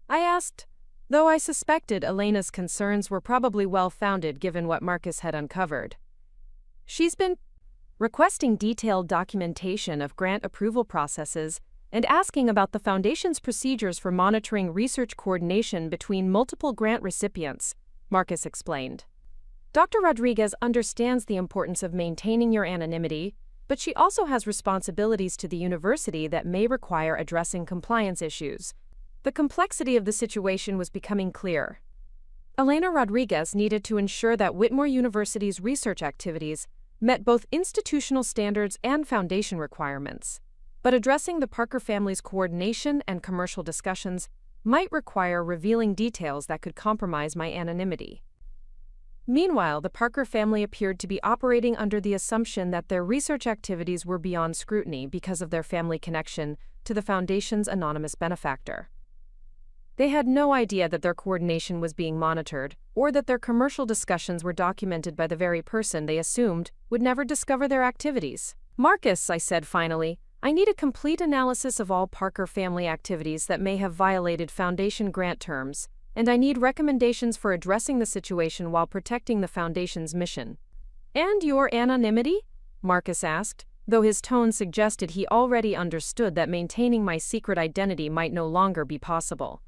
I asked, though I suspected Elena's concerns were probably well-founded given what Marcus had uncovered. "She's been requesting detailed documentation of grant approval processes and asking about the Foundation's procedures for monitoring research coordination between multiple grant recipients," Marcus explained. "Dr. Rodriguez understands the importance of maintaining your anonymity, but she also has responsibilities to the university that may require addressing compliance issues." The complexity of the situation was becoming clear. Elena Rodriguez needed to ensure that Whitmore University's research activities met both institutional standards and Foundation requirements, but addressing the Parker family's coordination and commercial discussions might require revealing details that could compromise my anonymity. Meanwhile, the Parker family appeared to be operating under the assumption that their research activities were beyond scrutiny because of their family connection to the Foundation's anonymous benefactor. They had no idea that their coordination was being monitored, or that their commercial discussions were documented by the very person they assumed would never discover their activities. "Marcus," I said finally, "I need a complete analysis of all Parker family activities that may have violated Foundation grant terms, and I need recommendations for addressing the situation while protecting the Foundation's mission." "And your anonymity?" Marcus asked, though his tone suggested he already understood that maintaining my secret identity might no longer be possible.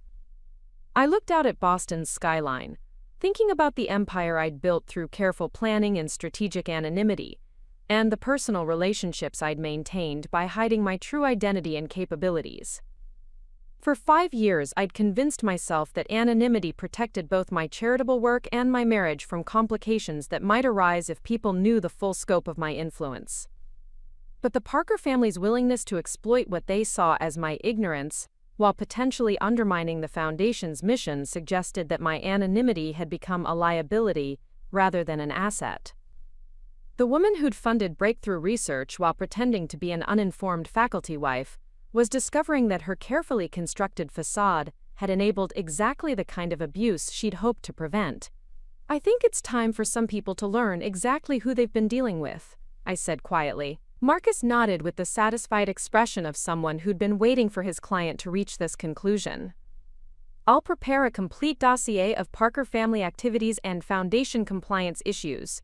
I looked out at Boston's skyline, thinking about the empire I'd built through careful planning and strategic anonymity, and the personal relationships I'd maintained by hiding my true identity and capabilities. For 5 years, I'd convinced myself that anonymity protected both my charitable work and my marriage from complications that might arise if people knew the full scope of my influence. But the Parker family's willingness to exploit what they saw as my ignorance, while potentially undermining the Foundation's mission, suggested that my anonymity had become a liability rather than an asset. The woman who'd funded breakthrough research while pretending to be an uninformed faculty wife was discovering that her carefully constructed facade had enabled exactly the kind of abuse she'd hoped to prevent. "I think it's time for some people to learn exactly who they've been dealing with," I said quietly. Marcus nodded with the satisfied expression of someone who'd been waiting for his client to reach this conclusion. "I'll prepare a complete dossier of Parker family activities and Foundation compliance issues.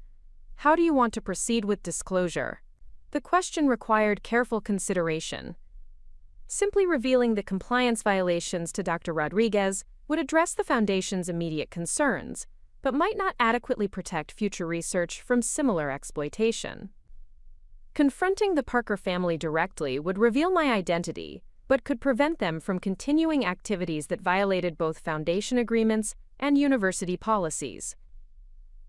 How do you want to proceed with disclosure?" The question required careful consideration. Simply revealing the compliance violations to Dr. Rodriguez would address the Foundation's immediate concerns, but might not adequately protect future research from similar exploitation. Confronting the Parker family directly would reveal my identity, but could prevent them from continuing activities that violated both Foundation agreements and university policies.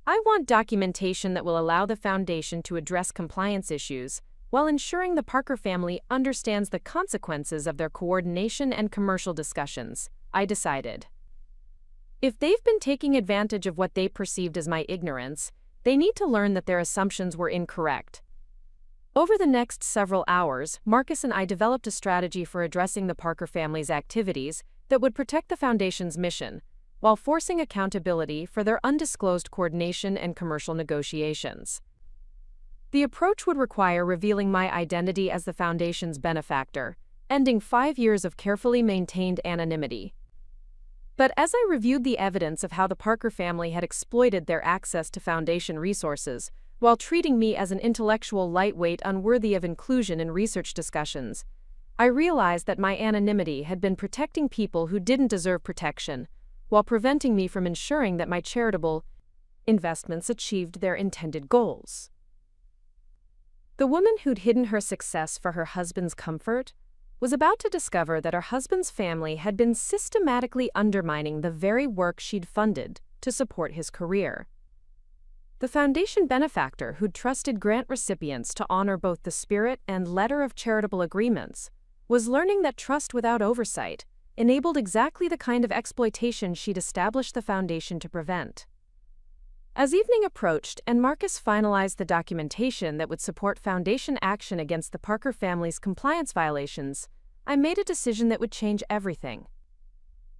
I want documentation that will allow the Foundation to address compliance issues while ensuring the Parker family understands the consequences of their coordination and commercial discussions, I decided. If they've been taking advantage of what they perceived as my ignorance, they need to learn that their assumptions were incorrect. Over the next several hours, Marcus and I developed a strategy for addressing the Parker family's activities that would protect the Foundation's mission, while forcing accountability for their undisclosed coordination and commercial negotiations. The approach would require revealing my identity as the Foundation's benefactor, ending 5 years of carefully maintained anonymity. But as I reviewed the evidence of how the Parker family had exploited their access to Foundation resources, while treating me as an intellectual lightweight unworthy of inclusion in research discussions, I realized that my anonymity had been protecting people who didn't deserve protection, while preventing me from ensuring that my charitable investments achieved their intended goals. The woman who'd hidden her success for her husband's comfort was about to discover that her husband's family had been systematically undermining the very work she'd funded to support his career. The Foundation benefactor who'd trusted grant recipients to honor both the spirit and letter of charitable agreements was learning that trust without oversight enabled exactly the kind of exploitation she'd established the Foundation to prevent. As evening approached and Marcus finalized the documentation that would support Foundation action against the Parker family's compliance violations, I made a decision that would change everything.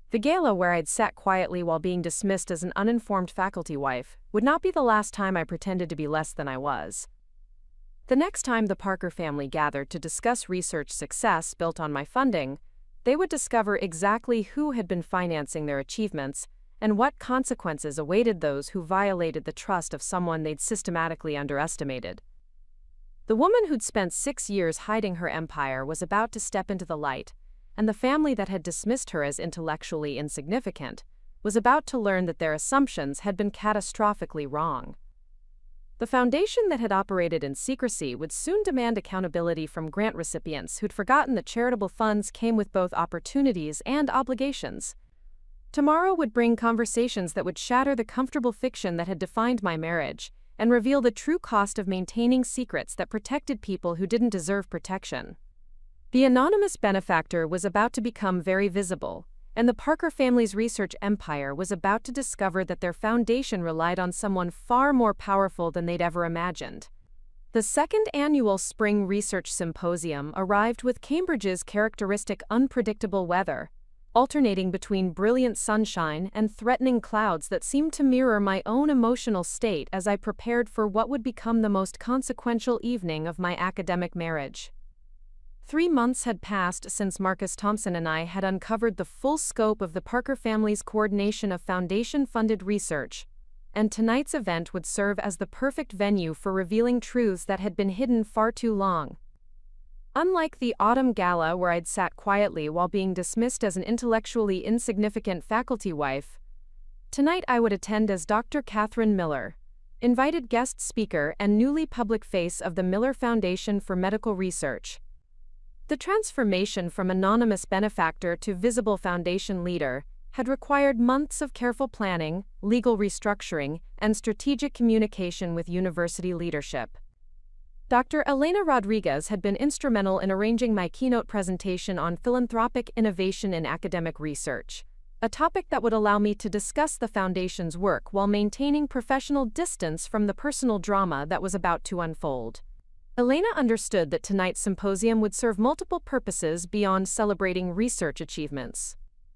The gala where I'd sat quietly while being dismissed as an uninformed faculty wife would not be the last time I pretended to be less than I was. The next time the Parker family gathered to discuss research success built on my funding, they would discover exactly who had been financing their achievements and what consequences awaited those who violated the trust of someone they'd systematically underestimated. The woman who'd spent 6 years hiding her empire was about to step into the light, and the family that had dismissed her as intellectually insignificant was about to learn that their assumptions had been catastrophically wrong. The Foundation that had operated in secrecy would soon demand accountability from grant recipients who'd forgotten that charitable funds came with both opportunities and obligations. Tomorrow would bring conversations that would shatter the comfortable fiction that had defined my marriage and reveal the true cost of maintaining secrets that protected people who didn't deserve protection. The anonymous benefactor was about to become very visible, and the Parker family's research empire was about to discover that their foundation relied on someone far more powerful than they'd ever imagined. The second annual Spring Research Symposium arrived with Cambridge's characteristic unpredictable weather, alternating between brilliant sunshine and threatening clouds that seemed to mirror my own emotional state as I prepared for what would become the most consequential evening of my academic marriage. 3 months had passed since Marcus Thompson and I had uncovered the full scope of the Parker family's coordination of Foundation-funded research, and tonight's event would serve as the perfect venue for revealing truths that had been hidden far too long. Unlike the autumn gala where I'd sat quietly while being dismissed as an intellectually insignificant faculty wife, tonight I would attend as Dr. Catherine Miller, invited guest speaker and newly public face of the Miller Foundation for Medical Research. The transformation from anonymous benefactor to visible Foundation leader had required months of careful planning, legal restructuring, and strategic communication with university leadership. Dr. Elena Rodriguez had been instrumental in arranging my keynote presentation on philanthropic innovation in academic research, a topic that would allow me to discuss the Foundation's work while maintaining professional distance from the personal drama that was about to unfold. Elena understood that tonight's symposium would serve multiple purposes beyond celebrating research achievements.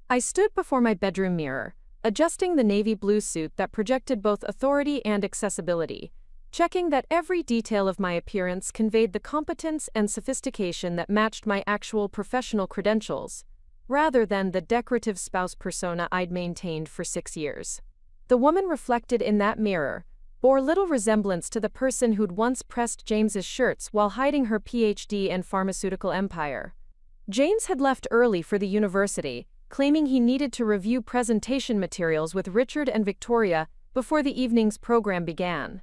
I stood before my bedroom mirror, adjusting the navy blue suit that projected both authority and accessibility, checking that every detail of my appearance conveyed the competence and sophistication that matched my actual professional credentials, rather than the decorative spouse persona I'd maintained for 6 years. The woman reflected in that mirror bore little resemblance to the person who'd once pressed James's shirts while hiding her PhD and pharmaceutical empire. James had left early for the university, claiming he needed to review presentation materials with Richard and Victoria before the evening's program began.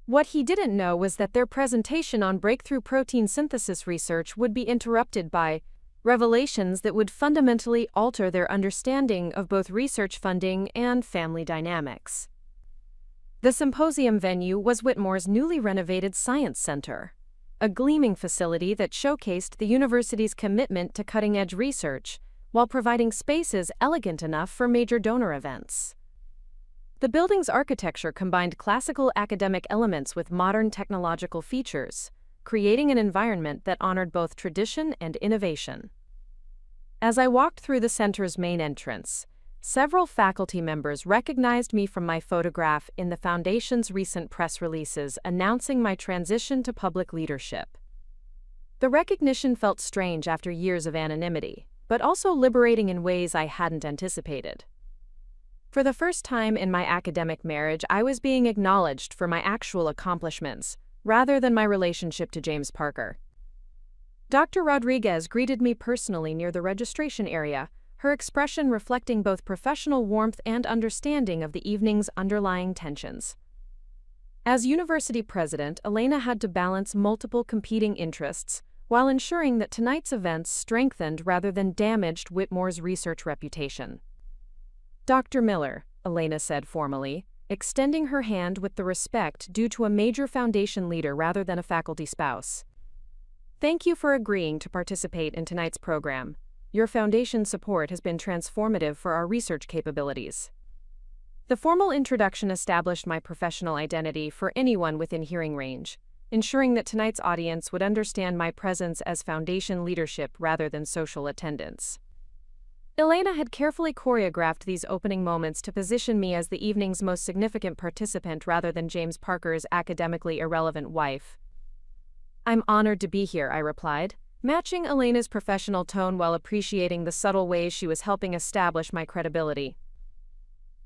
What he didn't know was that their presentation on breakthrough protein synthesis research would be interrupted by revelations that would fundamentally alter their understanding of both research funding and family dynamics. The symposium venue was Whitmore's newly renovated Science Center, a gleaming facility that showcased the university's commitment to cutting-edge research while providing spaces elegant enough for major donor events. The building's architecture combined classical academic elements with modern technological features, creating an environment that honored both tradition and innovation. As I walked through the center's main entrance, several faculty members recognized me from my photograph in the Foundation's recent press releases announcing my transition to public leadership. The recognition felt strange after years of anonymity, but also liberating in ways I hadn't anticipated. For the first time in my academic marriage, I was being acknowledged for my actual accomplishments, rather than my relationship to James Parker. Dr. Rodriguez greeted me personally near the registration area, her expression reflecting both professional warmth and understanding of the evening's underlying tensions. As university president, Elena had to balance multiple competing interests, while ensuring that tonight's events strengthened rather than damaged Whitmore's research reputation. Dr. Miller, Elena said formally, extending her hand with the respect due to a major foundation leader rather than a faculty spouse. Thank you for agreeing to participate in tonight's program. Your foundation support has been transformative for our research capabilities. The formal introduction established my professional identity for anyone within hearing range, ensuring that tonight's audience would understand my presence as foundation leadership rather than social attendance. Elena had carefully choreographed these opening moments to position me as the evening's most significant participant rather than James Parker's academically irrelevant wife. I'm honored to be here, I replied, matching Elena's professional tone while appreciating the subtle ways she was helping establish my credibility.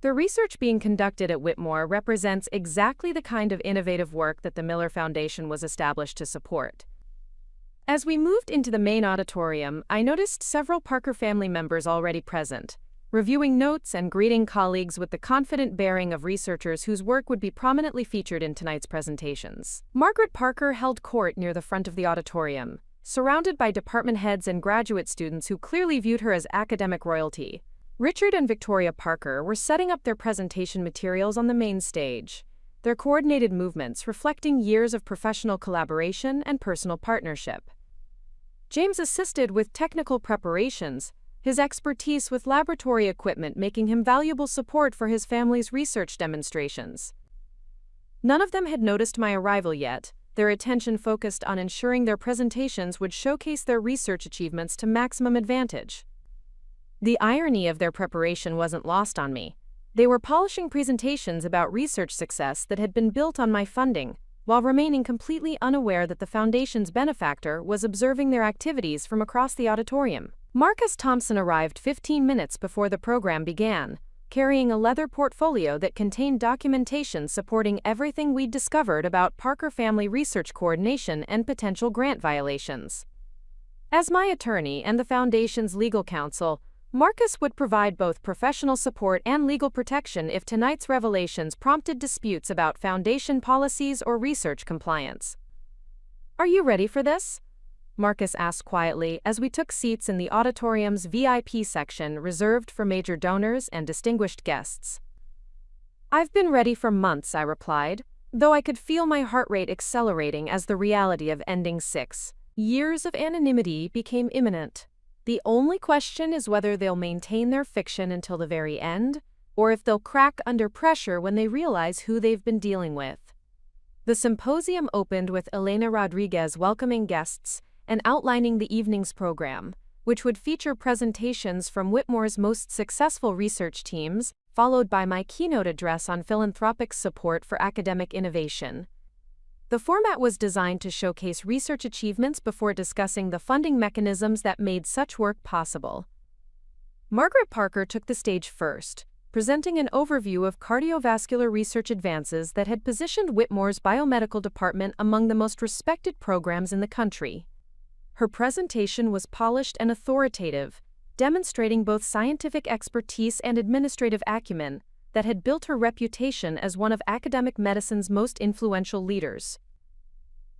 The research being conducted at Whitmore represents exactly the kind of innovative work that the Miller Foundation was established to support. As we moved into the main auditorium, I noticed several Parker family members already present, reviewing notes and greeting colleagues with the confident bearing of researchers whose work would be prominently featured in tonight's presentations. Margaret Parker held court near the front of the auditorium, surrounded by department heads and graduate students who clearly viewed her as academic royalty. Richard and Victoria Parker were setting up their presentation materials on the main stage, their coordinated movements reflecting years of professional collaboration and personal partnership. James assisted with technical preparations, his expertise with laboratory equipment making him valuable support for his family's research demonstrations. None of them had noticed my arrival yet, their attention focused on ensuring their presentations would showcase their research achievements to maximum advantage. The irony of their preparation wasn't lost on me. They were polishing presentations about research success that had been built on my funding, while remaining completely unaware that the Foundation's benefactor was observing their activities from across the auditorium. Marcus Thompson arrived 15 minutes before the program began, carrying a leather portfolio that contained documentation supporting everything we'd discovered about Parker family research coordination and potential grant violations. As my attorney and the Foundation's legal counsel, Marcus would provide both professional support and legal protection if tonight's revelations prompted disputes about Foundation policies or research compliance. "Are you ready for this?" Marcus asked quietly as we took seats in the auditorium's VIP section reserved for major donors and distinguished guests. "I've been ready for months," I replied, though I could feel my heart rate accelerating as the reality of ending 6 years of anonymity became imminent. The only question is whether they'll maintain their fiction until the very end, or if they'll crack under pressure when they realize who they've been dealing with. The symposium opened with Elena Rodriguez welcoming guests and outlining the evening's program, which would feature presentations from Whitmore's most successful research teams, followed by my keynote address on philanthropic support for academic innovation. The format was designed to showcase research achievements before discussing the funding mechanisms that made such work possible. Margaret Parker took the stage first, presenting an overview of cardiovascular research advances that had positioned Whitmore's biomedical department among the most respected programs in the country. Her presentation was polished and authoritative, demonstrating both scientific expertise and administrative acumen that had built her reputation as one of academic medicine's most influential leaders.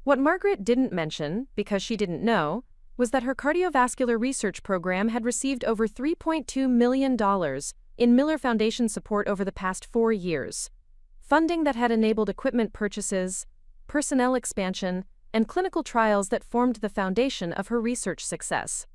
What Margaret didn't mention, because she didn't know, was that her cardiovascular research program had received over $3.2 million in Miller Foundation support over the past 4 years, funding that had enabled equipment purchases, personnel expansion, and clinical trials that formed the foundation of her research success.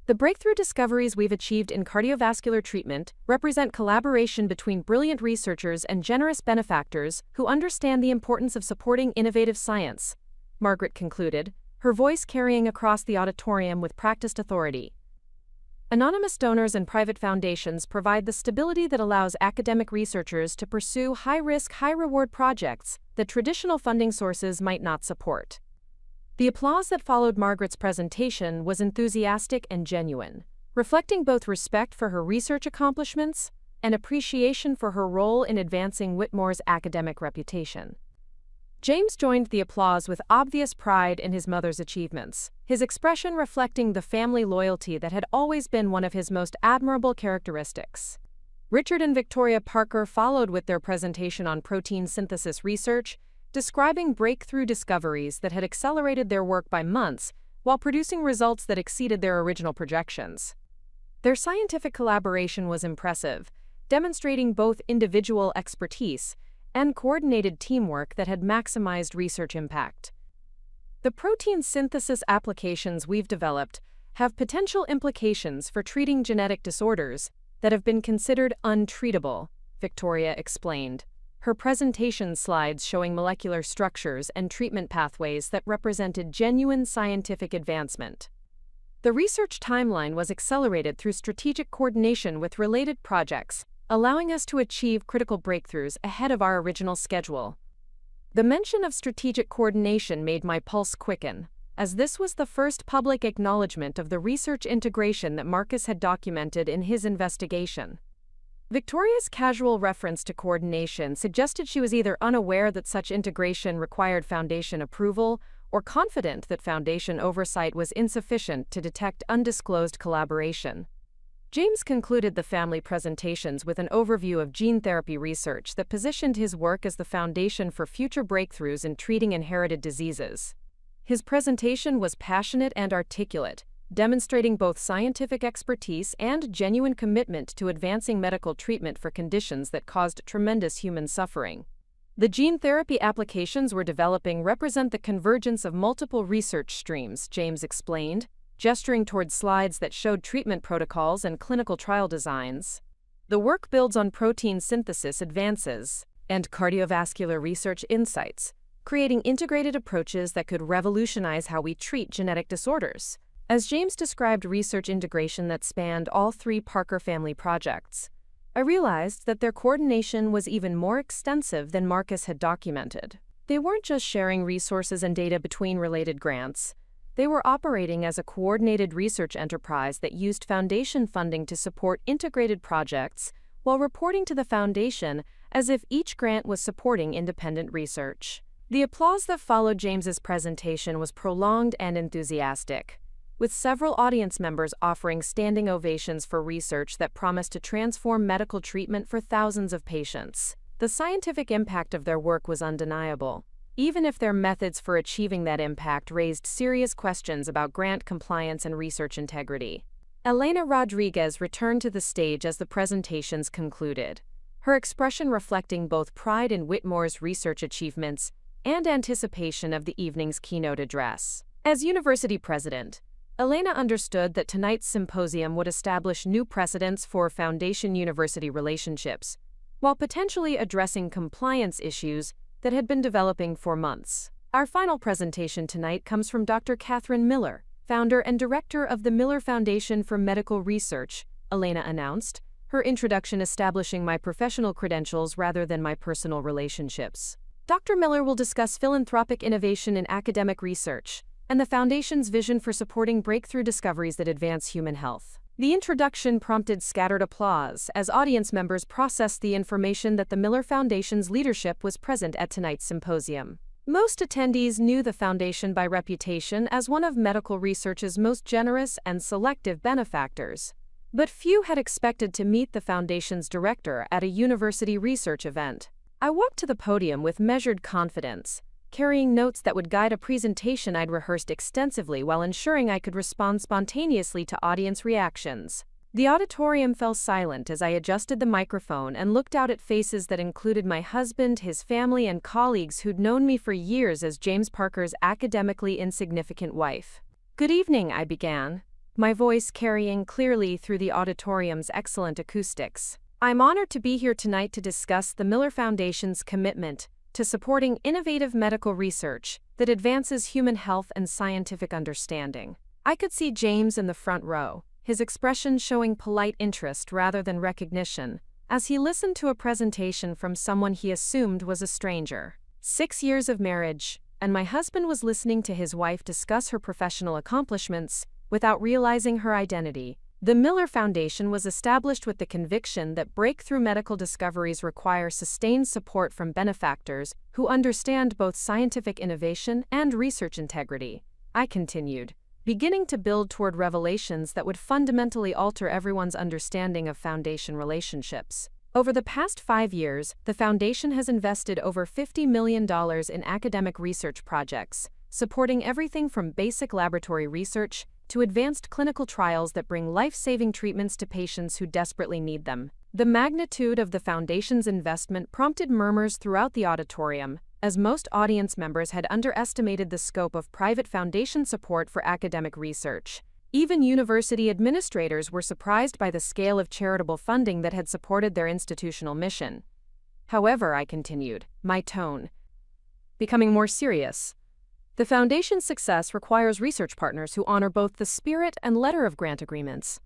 The breakthrough discoveries we've achieved in cardiovascular treatment represent collaboration between brilliant researchers and generous benefactors who understand the importance of supporting innovative science, Margaret concluded, her voice carrying across the auditorium with practiced authority. Anonymous donors and private foundations provide the stability that allows academic researchers to pursue high-risk, high-reward projects that traditional funding sources might not support. The applause that followed Margaret's presentation was enthusiastic and genuine, reflecting both respect for her research accomplishments and appreciation for her role in advancing Whitmore's academic reputation. James joined the applause with obvious pride in his mother's achievements, his expression reflecting the family loyalty that had always been one of his most admirable characteristics. Richard and Victoria Parker followed with their presentation on protein synthesis research, describing breakthrough discoveries that had accelerated their work by months while producing results that exceeded their original projections. Their scientific collaboration was impressive, demonstrating both individual expertise and coordinated teamwork that had maximized research impact. The protein synthesis applications we've developed have potential implications for treating genetic disorders that have been considered untreatable, Victoria explained, her presentation slides showing molecular structures and treatment pathways that represented genuine scientific advancement. The research timeline was accelerated through strategic coordination with related projects, allowing us to achieve critical breakthroughs ahead of our original schedule. The mention of strategic coordination made my pulse quicken, as this was the first public acknowledgement of the research integration that Marcus had documented in his investigation. Victoria's casual reference to coordination suggested she was either unaware that such integration required Foundation approval or confident that Foundation oversight was insufficient to detect undisclosed collaboration. James concluded the family presentations with an overview of gene therapy research that positioned his work as the foundation for future breakthroughs in treating inherited diseases. His presentation was passionate and articulate, demonstrating both scientific expertise and genuine commitment to advancing medical treatment for conditions that caused tremendous human suffering. The gene therapy applications we're developing represent the convergence of multiple research streams, James explained, gesturing toward slides that showed treatment protocols and clinical trial designs. The work builds on protein synthesis advances and cardiovascular research insights, creating integrated approaches that could revolutionize how we treat genetic disorders. As James described research integration that spanned all three Parker family projects, I realized that their coordination was even more extensive than Marcus had documented. They weren't just sharing resources and data between related grants. They were operating as a coordinated research enterprise that used Foundation funding to support integrated projects while reporting to the Foundation as if each grant was supporting independent research. The applause that followed James's presentation was prolonged and enthusiastic, with several audience members offering standing ovations for research that promised to transform medical treatment for thousands of patients. The scientific impact of their work was undeniable, even if their methods for achieving that impact raised serious questions about grant compliance and research integrity. Elena Rodriguez returned to the stage as the presentations concluded, her expression reflecting both pride in Whitmore's research achievements and anticipation of the evening's keynote address. As university president, Elena understood that tonight's symposium would establish new precedents for Foundation-university relationships, while potentially addressing compliance issues that had been developing for months. Our final presentation tonight comes from Dr. Catherine Miller, founder and director of the Miller Foundation for Medical Research, Elena announced, her introduction establishing my professional credentials rather than my personal relationships. Dr. Miller will discuss philanthropic innovation in academic research and the Foundation's vision for supporting breakthrough discoveries that advance human health. The introduction prompted scattered applause as audience members processed the information that the Miller Foundation's leadership was present at tonight's symposium. Most attendees knew the Foundation by reputation as one of medical research's most generous and selective benefactors, but few had expected to meet the Foundation's director at a university research event. I walked to the podium with measured confidence, carrying notes that would guide a presentation I'd rehearsed extensively while ensuring I could respond spontaneously to audience reactions. The auditorium fell silent as I adjusted the microphone and looked out at faces that included my husband, his family, and colleagues who'd known me for years as James Parker's academically insignificant wife. "Good evening," I began, my voice carrying clearly through the auditorium's excellent acoustics. "I'm honored to be here tonight to discuss the Miller Foundation's commitment to supporting innovative medical research that advances human health and scientific understanding. I could see James in the front row, his expression showing polite interest rather than recognition, as he listened to a presentation from someone he assumed was a stranger. 6 years of marriage, and my husband was listening to his wife discuss her professional accomplishments without realizing her identity. The Miller Foundation was established with the conviction that breakthrough medical discoveries require sustained support from benefactors who understand both scientific innovation and research integrity. I continued, beginning to build toward revelations that would fundamentally alter everyone's understanding of foundation relationships. Over the past 5 years, the foundation has invested over $50 million in academic research projects, supporting everything from basic laboratory research to advanced clinical trials that bring life-saving treatments to patients who desperately need them. The magnitude of the foundation's investment prompted murmurs throughout the auditorium, as most audience members had underestimated the scope of private foundation support for academic research. Even university administrators were surprised by the scale of charitable funding that had supported their institutional mission. However, I continued, my tone becoming more serious. The foundation's success requires research partners who honor both the spirit and letter of grant agreements,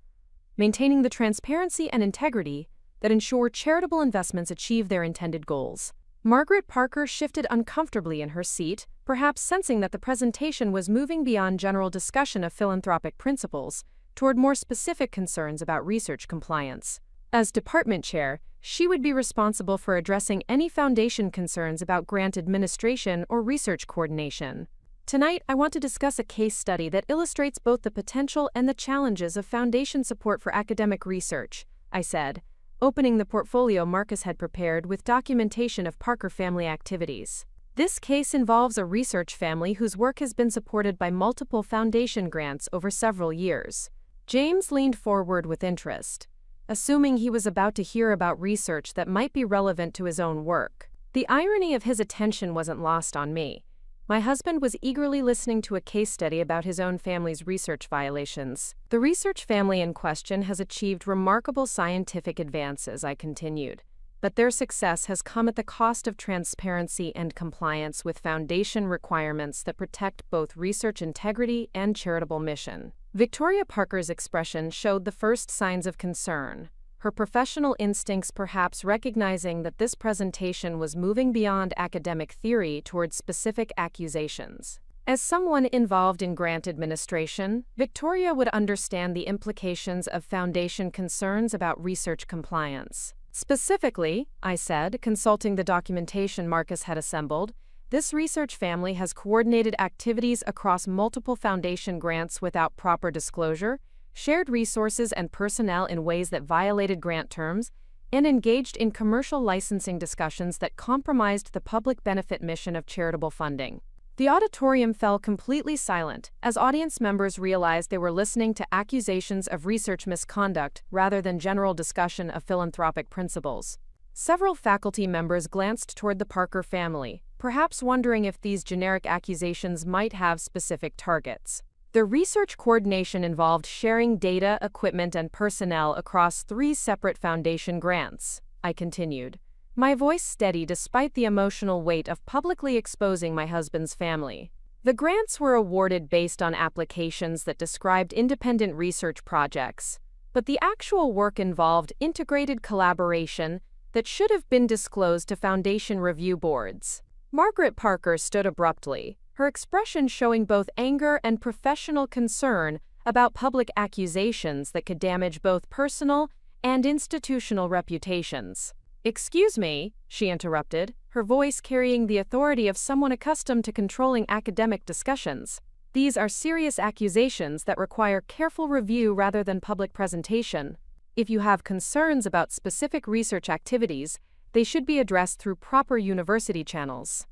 maintaining the transparency and integrity that ensure charitable investments achieve their intended goals. Margaret Parker shifted uncomfortably in her seat, perhaps sensing that the presentation was moving beyond general discussion of philanthropic principles toward more specific concerns about research compliance. As department chair, she would be responsible for addressing any foundation concerns about grant administration or research coordination. Tonight, I want to discuss a case study that illustrates both the potential and the challenges of foundation support for academic research, I said, opening the portfolio Marcus had prepared with documentation of Parker family activities. This case involves a research family whose work has been supported by multiple foundation grants over several years. James leaned forward with interest, assuming he was about to hear about research that might be relevant to his own work. The irony of his attention wasn't lost on me. My husband was eagerly listening to a case study about his own family's research violations. The research family in question has achieved remarkable scientific advances, I continued, but their success has come at the cost of transparency and compliance with foundation requirements that protect both research integrity and charitable mission. Victoria Parker's expression showed the first signs of concern, her professional instincts perhaps recognizing that this presentation was moving beyond academic theory towards specific accusations. As someone involved in grant administration, Victoria would understand the implications of foundation concerns about research compliance. Specifically, I said, consulting the documentation Marcus had assembled, this research family has coordinated activities across multiple foundation grants without proper disclosure, shared resources and personnel in ways that violated grant terms, and engaged in commercial licensing discussions that compromised the public benefit mission of charitable funding. The auditorium fell completely silent as audience members realized they were listening to accusations of research misconduct rather than general discussion of philanthropic principles. Several faculty members glanced toward the Parker family, perhaps wondering if these generic accusations might have specific targets. The research coordination involved sharing data, equipment, and personnel across 3 separate foundation grants, I continued, my voice steady despite the emotional weight of publicly exposing my husband's family. The grants were awarded based on applications that described independent research projects, but the actual work involved integrated collaboration that should have been disclosed to foundation review boards. Margaret Parker stood abruptly, her expression showing both anger and professional concern about public accusations that could damage both personal and institutional reputations. "Excuse me," she interrupted, her voice carrying the authority of someone accustomed to controlling academic discussions. "These are serious accusations that require careful review rather than public presentation. If you have concerns about specific research activities, they should be addressed through proper university channels."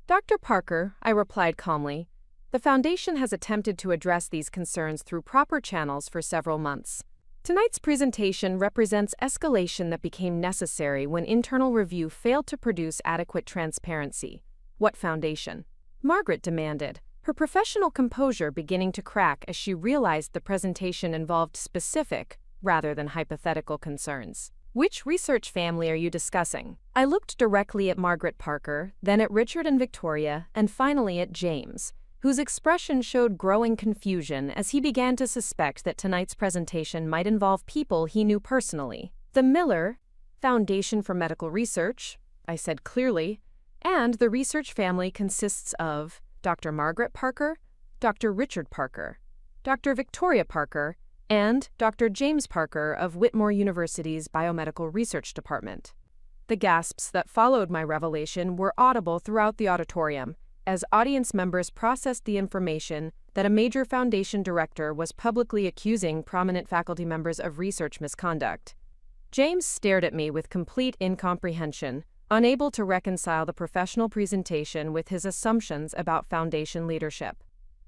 "Dr. Parker," I replied calmly, "the Foundation has attempted to address these concerns through proper channels for several months. Tonight's presentation represents escalation that became necessary when internal review failed to produce adequate transparency." "What foundation?" Margaret demanded, her professional composure beginning to crack as she realized the presentation involved specific, rather than hypothetical concerns. Which research family are you discussing? I looked directly at Margaret Parker, then at Richard and Victoria, and finally at James, whose expression showed growing confusion as he began to suspect that tonight's presentation might involve people he knew personally. The Miller Foundation for Medical Research, I said clearly, and the research family consists of Dr. Margaret Parker, Dr. Richard Parker, Dr. Victoria Parker, and Dr. James Parker of Whitmore University's Biomedical Research Department. The gasps that followed my revelation were audible throughout the auditorium as audience members processed the information that a major foundation director was publicly accusing prominent faculty members of research misconduct. James stared at me with complete incomprehension, unable to reconcile the professional presentation with his assumptions about foundation leadership.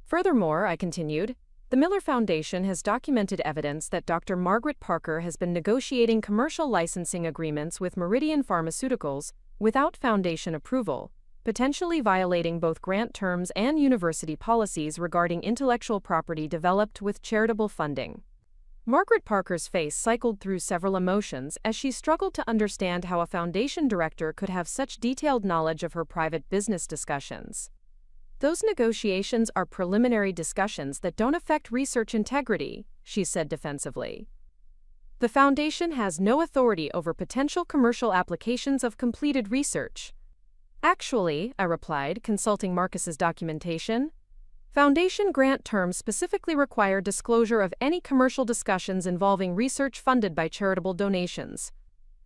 Furthermore, I continued, the Miller Foundation has documented evidence that Dr. Margaret Parker has been negotiating commercial licensing agreements with Meridian Pharmaceuticals without foundation approval, potentially violating both grant terms and university policies regarding intellectual property developed with charitable funding. Margaret Parker's face cycled through several emotions as she struggled to understand how a foundation director could have such detailed knowledge of her private business discussions. Those negotiations are preliminary discussions that don't affect research integrity, she said defensively. The foundation has no authority over potential commercial applications of completed research. Actually, I replied, consulting Marcus's documentation, foundation grant terms specifically require disclosure of any commercial discussions involving research funded by charitable donations.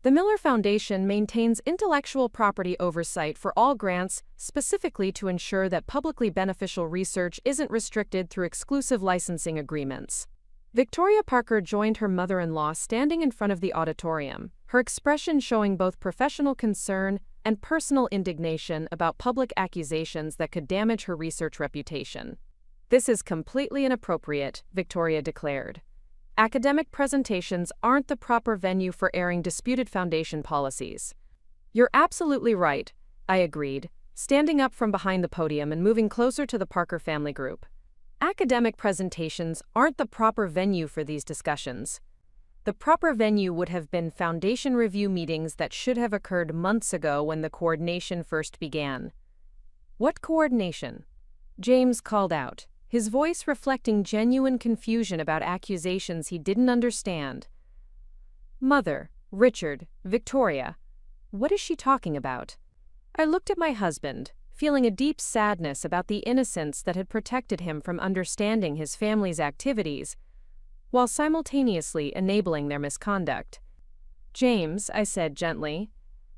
The Miller Foundation maintains intellectual property oversight for all grants, specifically to ensure that publicly beneficial research isn't restricted through exclusive licensing agreements. Victoria Parker joined her mother-in-law standing in front of the auditorium, her expression showing both professional concern and personal indignation about public accusations that could damage her research reputation. "This is completely inappropriate," Victoria declared. "Academic presentations aren't the proper venue for airing disputed foundation policies." "You're absolutely right," I agreed, standing up from behind the podium and moving closer to the Parker family group. "Academic presentations aren't the proper venue for these discussions. The proper venue would have been foundation review meetings that should have occurred months ago when the coordination first began." "What coordination?" James called out, his voice reflecting genuine confusion about accusations he didn't understand. "Mother, Richard, Victoria, what is she talking about?" I looked at my husband, feeling a deep sadness about the innocence that had protected him from understanding his family's activities, while simultaneously enabling their misconduct. "James," I said gently,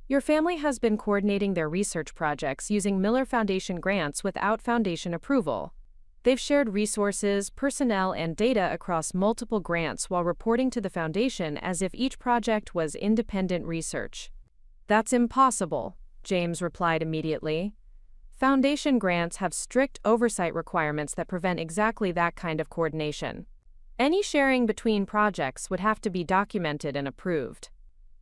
"your family has been coordinating their research projects using Miller Foundation grants without foundation approval. They've shared resources, personnel, and data across multiple grants while reporting to the foundation as if each project was independent research." "That's impossible," James replied immediately. "Foundation grants have strict oversight requirements that prevent exactly that kind of coordination. Any sharing between projects would have to be documented and approved."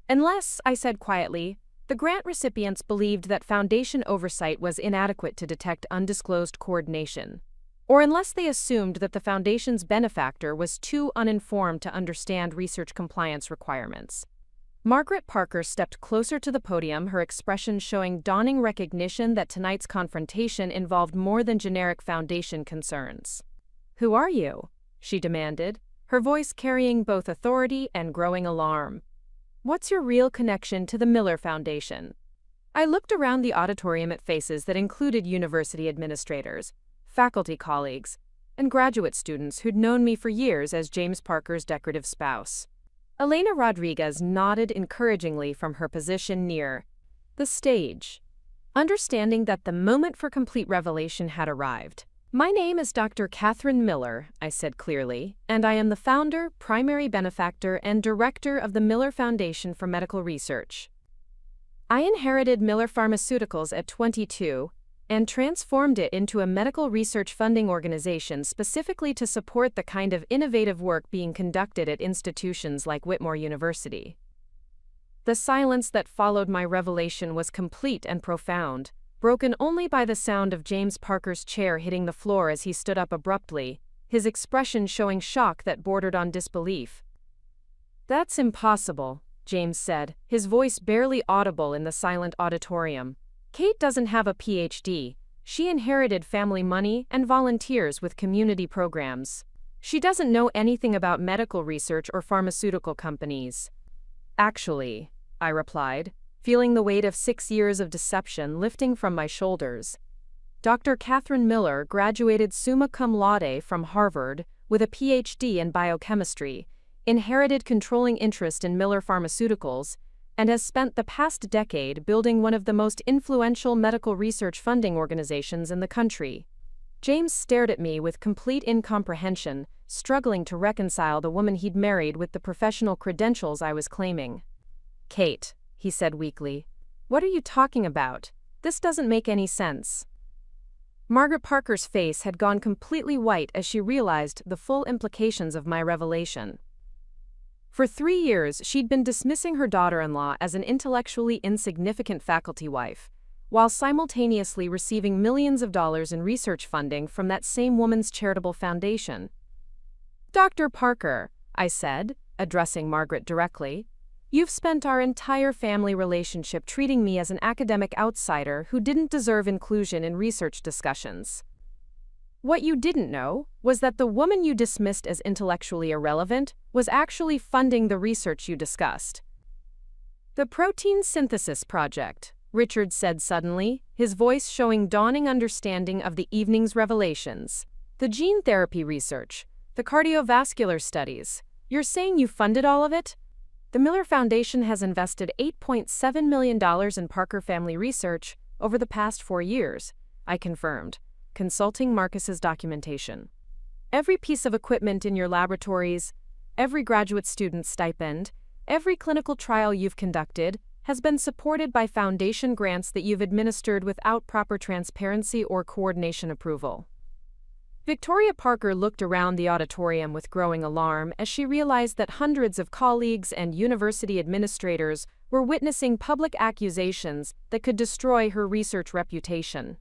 "Unless," I said quietly, "the grant recipients believed that foundation oversight was inadequate to detect undisclosed coordination. Or unless they assumed that the foundation's benefactor was too uninformed to understand research compliance requirements." Margaret Parker stepped closer to the podium, her expression showing dawning recognition that tonight's confrontation involved more than generic foundation concerns. "Who are you?" she demanded, her voice carrying both authority and growing alarm. "What's your real connection to the Miller Foundation?" I looked around the auditorium at faces that included university administrators, faculty colleagues, and graduate students who'd known me for years as James Parker's decorative spouse. Elena Rodriguez nodded encouragingly from her position near the stage, understanding that the moment for complete revelation had arrived. "My name is Dr. Catherine Miller," I said clearly, "and I am the founder, primary benefactor, and director of the Miller Foundation for Medical Research. I inherited Miller Pharmaceuticals at 22 and transformed it into a medical research funding organization specifically to support the kind of innovative work being conducted at institutions like Whitmore University." The silence that followed my revelation was complete and profound, broken only by the sound of James Parker's chair hitting the floor as he stood up abruptly, his expression showing shock that bordered on disbelief. "That's impossible," James said, his voice barely audible in the silent auditorium. Kate doesn't have a PhD. She inherited family money and volunteers with community programs. She doesn't know anything about medical research or pharmaceutical companies. Actually, I replied, feeling the weight of 6 years of deception lifting from my shoulders. Dr. Catherine Miller graduated summa cum laude from Harvard with a PhD in biochemistry, inherited controlling interest in Miller Pharmaceuticals, and has spent the past decade building one of the most influential medical research funding organizations in the country. James stared at me with complete incomprehension, struggling to reconcile the woman he'd married with the professional credentials I was claiming. "Kate," he said weakly, "what are you talking about? This doesn't make any sense." Margaret Parker's face had gone completely white as she realized the full implications of my revelation. For 3 years, she'd been dismissing her daughter-in-law as an intellectually insignificant faculty wife, while simultaneously receiving millions of dollars in research funding from that same woman's charitable foundation. "Dr. Parker," I said, addressing Margaret directly, "you've spent our entire family relationship treating me as an academic outsider who didn't deserve inclusion in research discussions. What you didn't know was that the woman you dismissed as intellectually irrelevant was actually funding the research you discussed." "The Protein Synthesis Project," Richard said suddenly, his voice showing dawning understanding of the evening's revelations. "The gene therapy research, the cardiovascular studies. You're saying you funded all of it?" "The Miller Foundation has invested $8.7 million in Parker family research over the past 4 years, I confirmed, consulting Marcus's documentation. "Every piece of equipment in your laboratories, every graduate student stipend, every clinical trial you've conducted has been supported by foundation grants that you've administered without proper transparency or coordination approval." Victoria Parker looked around the auditorium with growing alarm as she realized that hundreds of colleagues and university administrators were witnessing public accusations that could destroy her research reputation.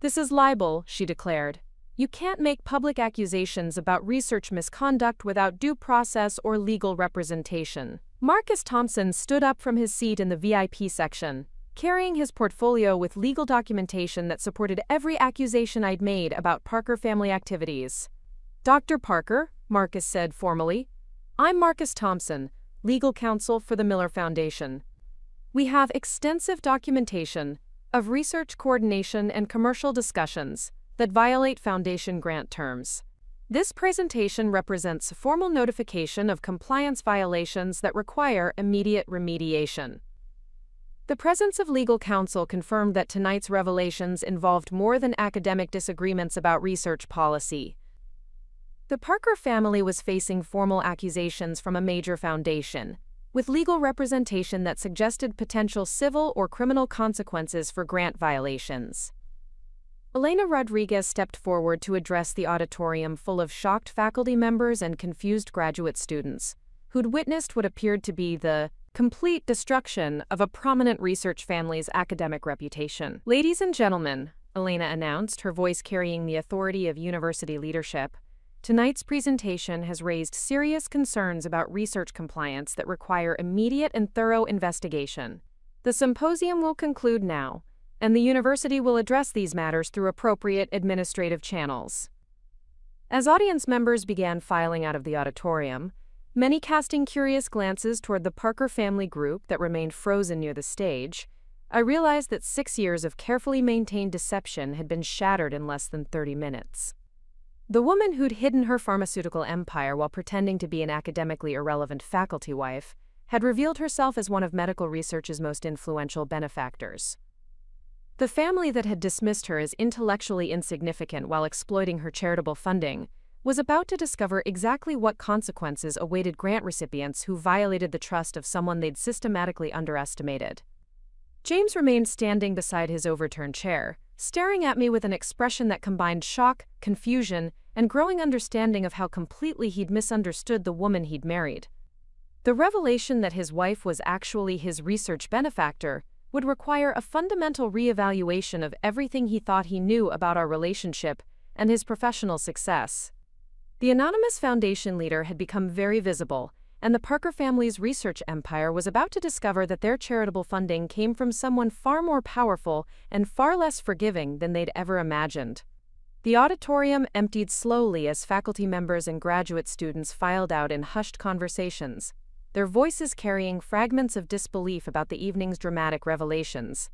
"This is libel," she declared. "You can't make public accusations about research misconduct without due process or legal representation." Marcus Thompson stood up from his seat in the VIP section, carrying his portfolio with legal documentation that supported every accusation I'd made about Parker family activities. "Dr. Parker," Marcus said formally, "I'm Marcus Thompson, legal counsel for the Miller Foundation. We have extensive documentation of research coordination and commercial discussions that violate foundation grant terms. This presentation represents formal notification of compliance violations that require immediate remediation." The presence of legal counsel confirmed that tonight's revelations involved more than academic disagreements about research policy. The Parker family was facing formal accusations from a major foundation, with legal representation that suggested potential civil or criminal consequences for grant violations. Elena Rodriguez stepped forward to address the auditorium full of shocked faculty members and confused graduate students, who'd witnessed what appeared to be the complete destruction of a prominent research family's academic reputation. "Ladies and gentlemen," Elena announced, her voice carrying the authority of university leadership, "tonight's presentation has raised serious concerns about research compliance that require immediate and thorough investigation. The symposium will conclude now, and the university will address these matters through appropriate administrative channels." As audience members began filing out of the auditorium, many casting curious glances toward the Parker family group that remained frozen near the stage, I realized that 6 years of carefully maintained deception had been shattered in less than 30 minutes. The woman who'd hidden her pharmaceutical empire while pretending to be an academically irrelevant faculty wife had revealed herself as one of medical research's most influential benefactors. The family that had dismissed her as intellectually insignificant while exploiting her charitable funding was about to discover exactly what consequences awaited grant recipients who violated the trust of someone they'd systematically underestimated. James remained standing beside his overturned chair, staring at me with an expression that combined shock, confusion, and growing understanding of how completely he'd misunderstood the woman he'd married. The revelation that his wife was actually his research benefactor would require a fundamental reevaluation of everything he thought he knew about our relationship and his professional success. The anonymous foundation leader had become very visible, and the Parker family's research empire was about to discover that their charitable funding came from someone far more powerful and far less forgiving than they'd ever imagined. The auditorium emptied slowly as faculty members and graduate students filed out in hushed conversations, their voices carrying fragments of disbelief about the evening's dramatic revelations.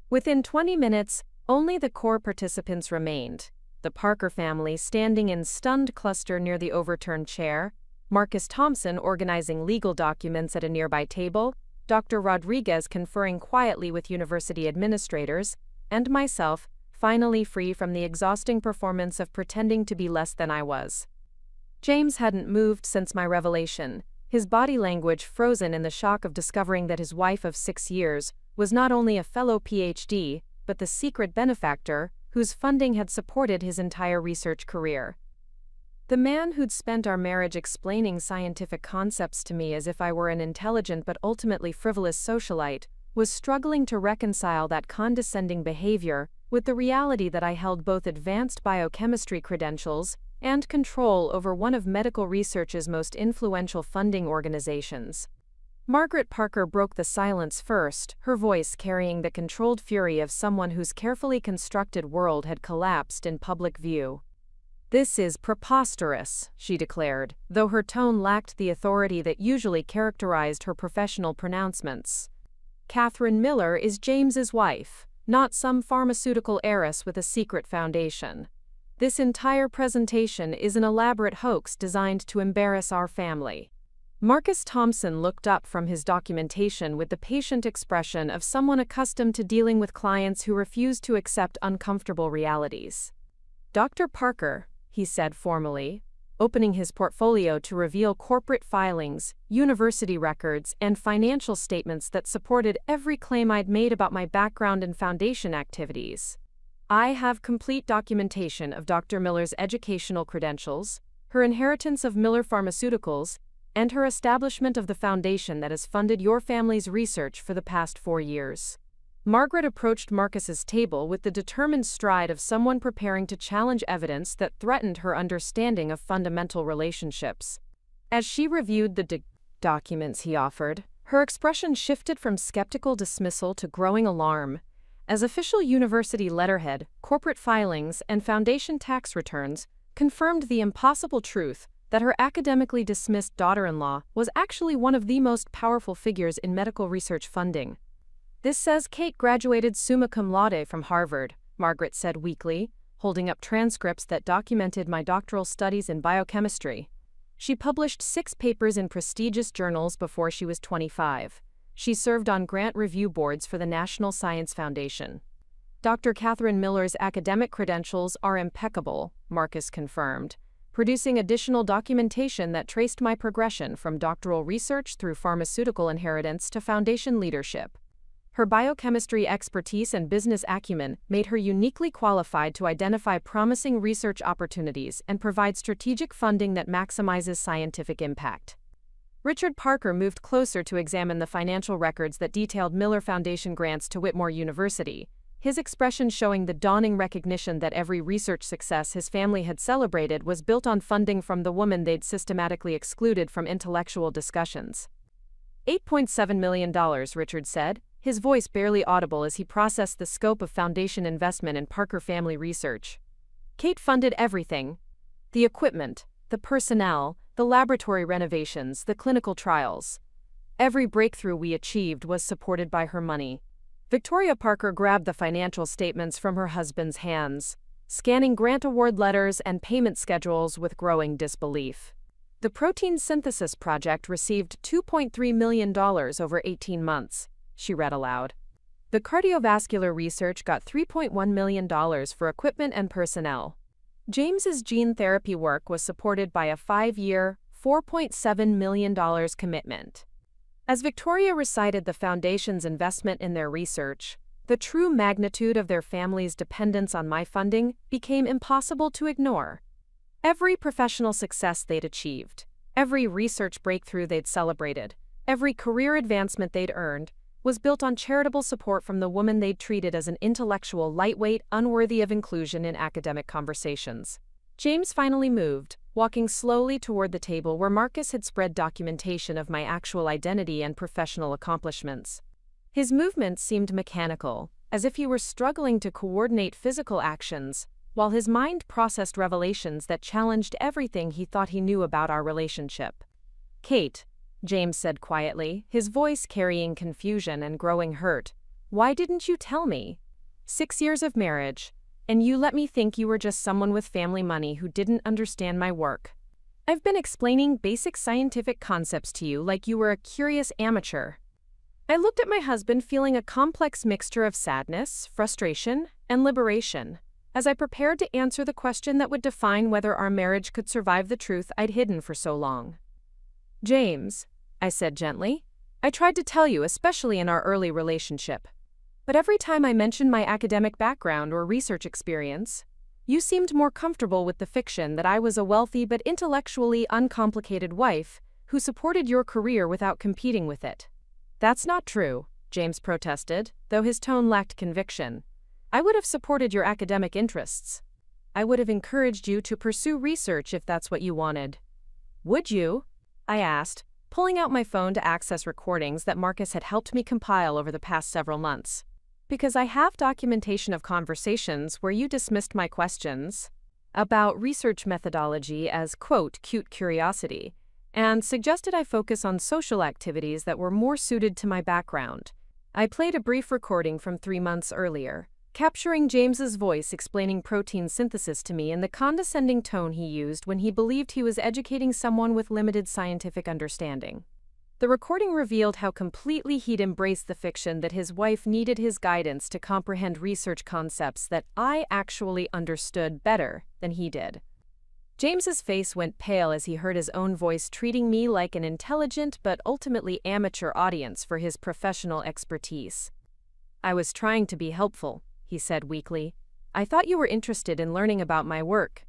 Within 20 minutes, only the core participants remained, the Parker family standing in stunned cluster near the overturned chair, Marcus Thompson organizing legal documents at a nearby table, Dr. Rodriguez conferring quietly with university administrators, and myself, finally free from the exhausting performance of pretending to be less than I was. James hadn't moved since my revelation, his body language frozen in the shock of discovering that his wife of 6 years was not only a fellow PhD, but the secret benefactor whose funding had supported his entire research career. The man who'd spent our marriage explaining scientific concepts to me as if I were an intelligent but ultimately frivolous socialite was struggling to reconcile that condescending behavior with the reality that I held both advanced biochemistry credentials and control over one of medical research's most influential funding organizations. Margaret Parker broke the silence first, her voice carrying the controlled fury of someone whose carefully constructed world had collapsed in public view. "This is preposterous," she declared, though her tone lacked the authority that usually characterized her professional pronouncements. "Catherine Miller is James's wife, not some pharmaceutical heiress with a secret foundation. This entire presentation is an elaborate hoax designed to embarrass our family." Marcus Thompson looked up from his documentation with the patient expression of someone accustomed to dealing with clients who refuse to accept uncomfortable realities. "Dr. Parker," he said formally, opening his portfolio to reveal corporate filings, university records, and financial statements that supported every claim I'd made about my background and foundation activities. "I have complete documentation of Dr. Miller's educational credentials, her inheritance of Miller Pharmaceuticals, and her establishment of the foundation that has funded your family's research for the past 4 years. Margaret approached Marcus's table with the determined stride of someone preparing to challenge evidence that threatened her understanding of fundamental relationships. As she reviewed the documents he offered, her expression shifted from skeptical dismissal to growing alarm. As official university letterhead, corporate filings, and foundation tax returns confirmed the impossible truth that her academically dismissed daughter-in-law was actually one of the most powerful figures in medical research funding. "This says Kate graduated summa cum laude from Harvard," Margaret said weakly, holding up transcripts that documented my doctoral studies in biochemistry. She published 6 papers in prestigious journals before she was 25. She served on grant review boards for the National Science Foundation. "Dr. Catherine Miller's academic credentials are impeccable," Marcus confirmed, producing additional documentation that traced my progression from doctoral research through pharmaceutical inheritance to foundation leadership. Her biochemistry expertise and business acumen made her uniquely qualified to identify promising research opportunities and provide strategic funding that maximizes scientific impact. Richard Parker moved closer to examine the financial records that detailed Miller Foundation grants to Whitmore University, his expression showing the dawning recognition that every research success his family had celebrated was built on funding from the woman they'd systematically excluded from intellectual discussions. $8.7 million, Richard said, his voice barely audible as he processed the scope of foundation investment in Parker family research. "Kate funded everything. The equipment, the personnel, the laboratory renovations, the clinical trials. Every breakthrough we achieved was supported by her money." Victoria Parker grabbed the financial statements from her husband's hands, scanning grant award letters and payment schedules with growing disbelief. "The protein synthesis project received $2.3 million over 18 months, she read aloud. "The cardiovascular research got $3.1 million for equipment and personnel. James's gene therapy work was supported by a 5-year, $4.7 million commitment." As Victoria recited the foundation's investment in their research, the true magnitude of their family's dependence on my funding became impossible to ignore. Every professional success they'd achieved, every research breakthrough they'd celebrated, every career advancement they'd earned, was built on charitable support from the woman they'd treated as an intellectual lightweight unworthy of inclusion in academic conversations. James finally moved, walking slowly toward the table where Marcus had spread documentation of my actual identity and professional accomplishments. His movements seemed mechanical, as if he were struggling to coordinate physical actions, while his mind processed revelations that challenged everything he thought he knew about our relationship. "Kate," James said quietly, his voice carrying confusion and growing hurt, "why didn't you tell me? 6 years of marriage, and you let me think you were just someone with family money who didn't understand my work. I've been explaining basic scientific concepts to you like you were a curious amateur." I looked at my husband feeling a complex mixture of sadness, frustration, and liberation, as I prepared to answer the question that would define whether our marriage could survive the truth I'd hidden for so long. "James," I said gently, "I tried to tell you, especially in our early relationship. But every time I mentioned my academic background or research experience, you seemed more comfortable with the fiction that I was a wealthy but intellectually uncomplicated wife who supported your career without competing with it." "That's not true," James protested, though his tone lacked conviction. "I would have supported your academic interests. I would have encouraged you to pursue research if that's what you wanted." "Would you?" I asked, pulling out my phone to access recordings that Marcus had helped me compile over the past several months. "Because I have documentation of conversations where you dismissed my questions about research methodology as, quote, cute curiosity, and suggested I focus on social activities that were more suited to my background." I played a brief recording from 3 months earlier, capturing James's voice explaining protein synthesis to me in the condescending tone he used when he believed he was educating someone with limited scientific understanding. The recording revealed how completely he'd embraced the fiction that his wife needed his guidance to comprehend research concepts that I actually understood better than he did. James's face went pale as he heard his own voice treating me like an intelligent but ultimately amateur audience for his professional expertise. "I was trying to be helpful," he said weakly. "I thought you were interested in learning about my work."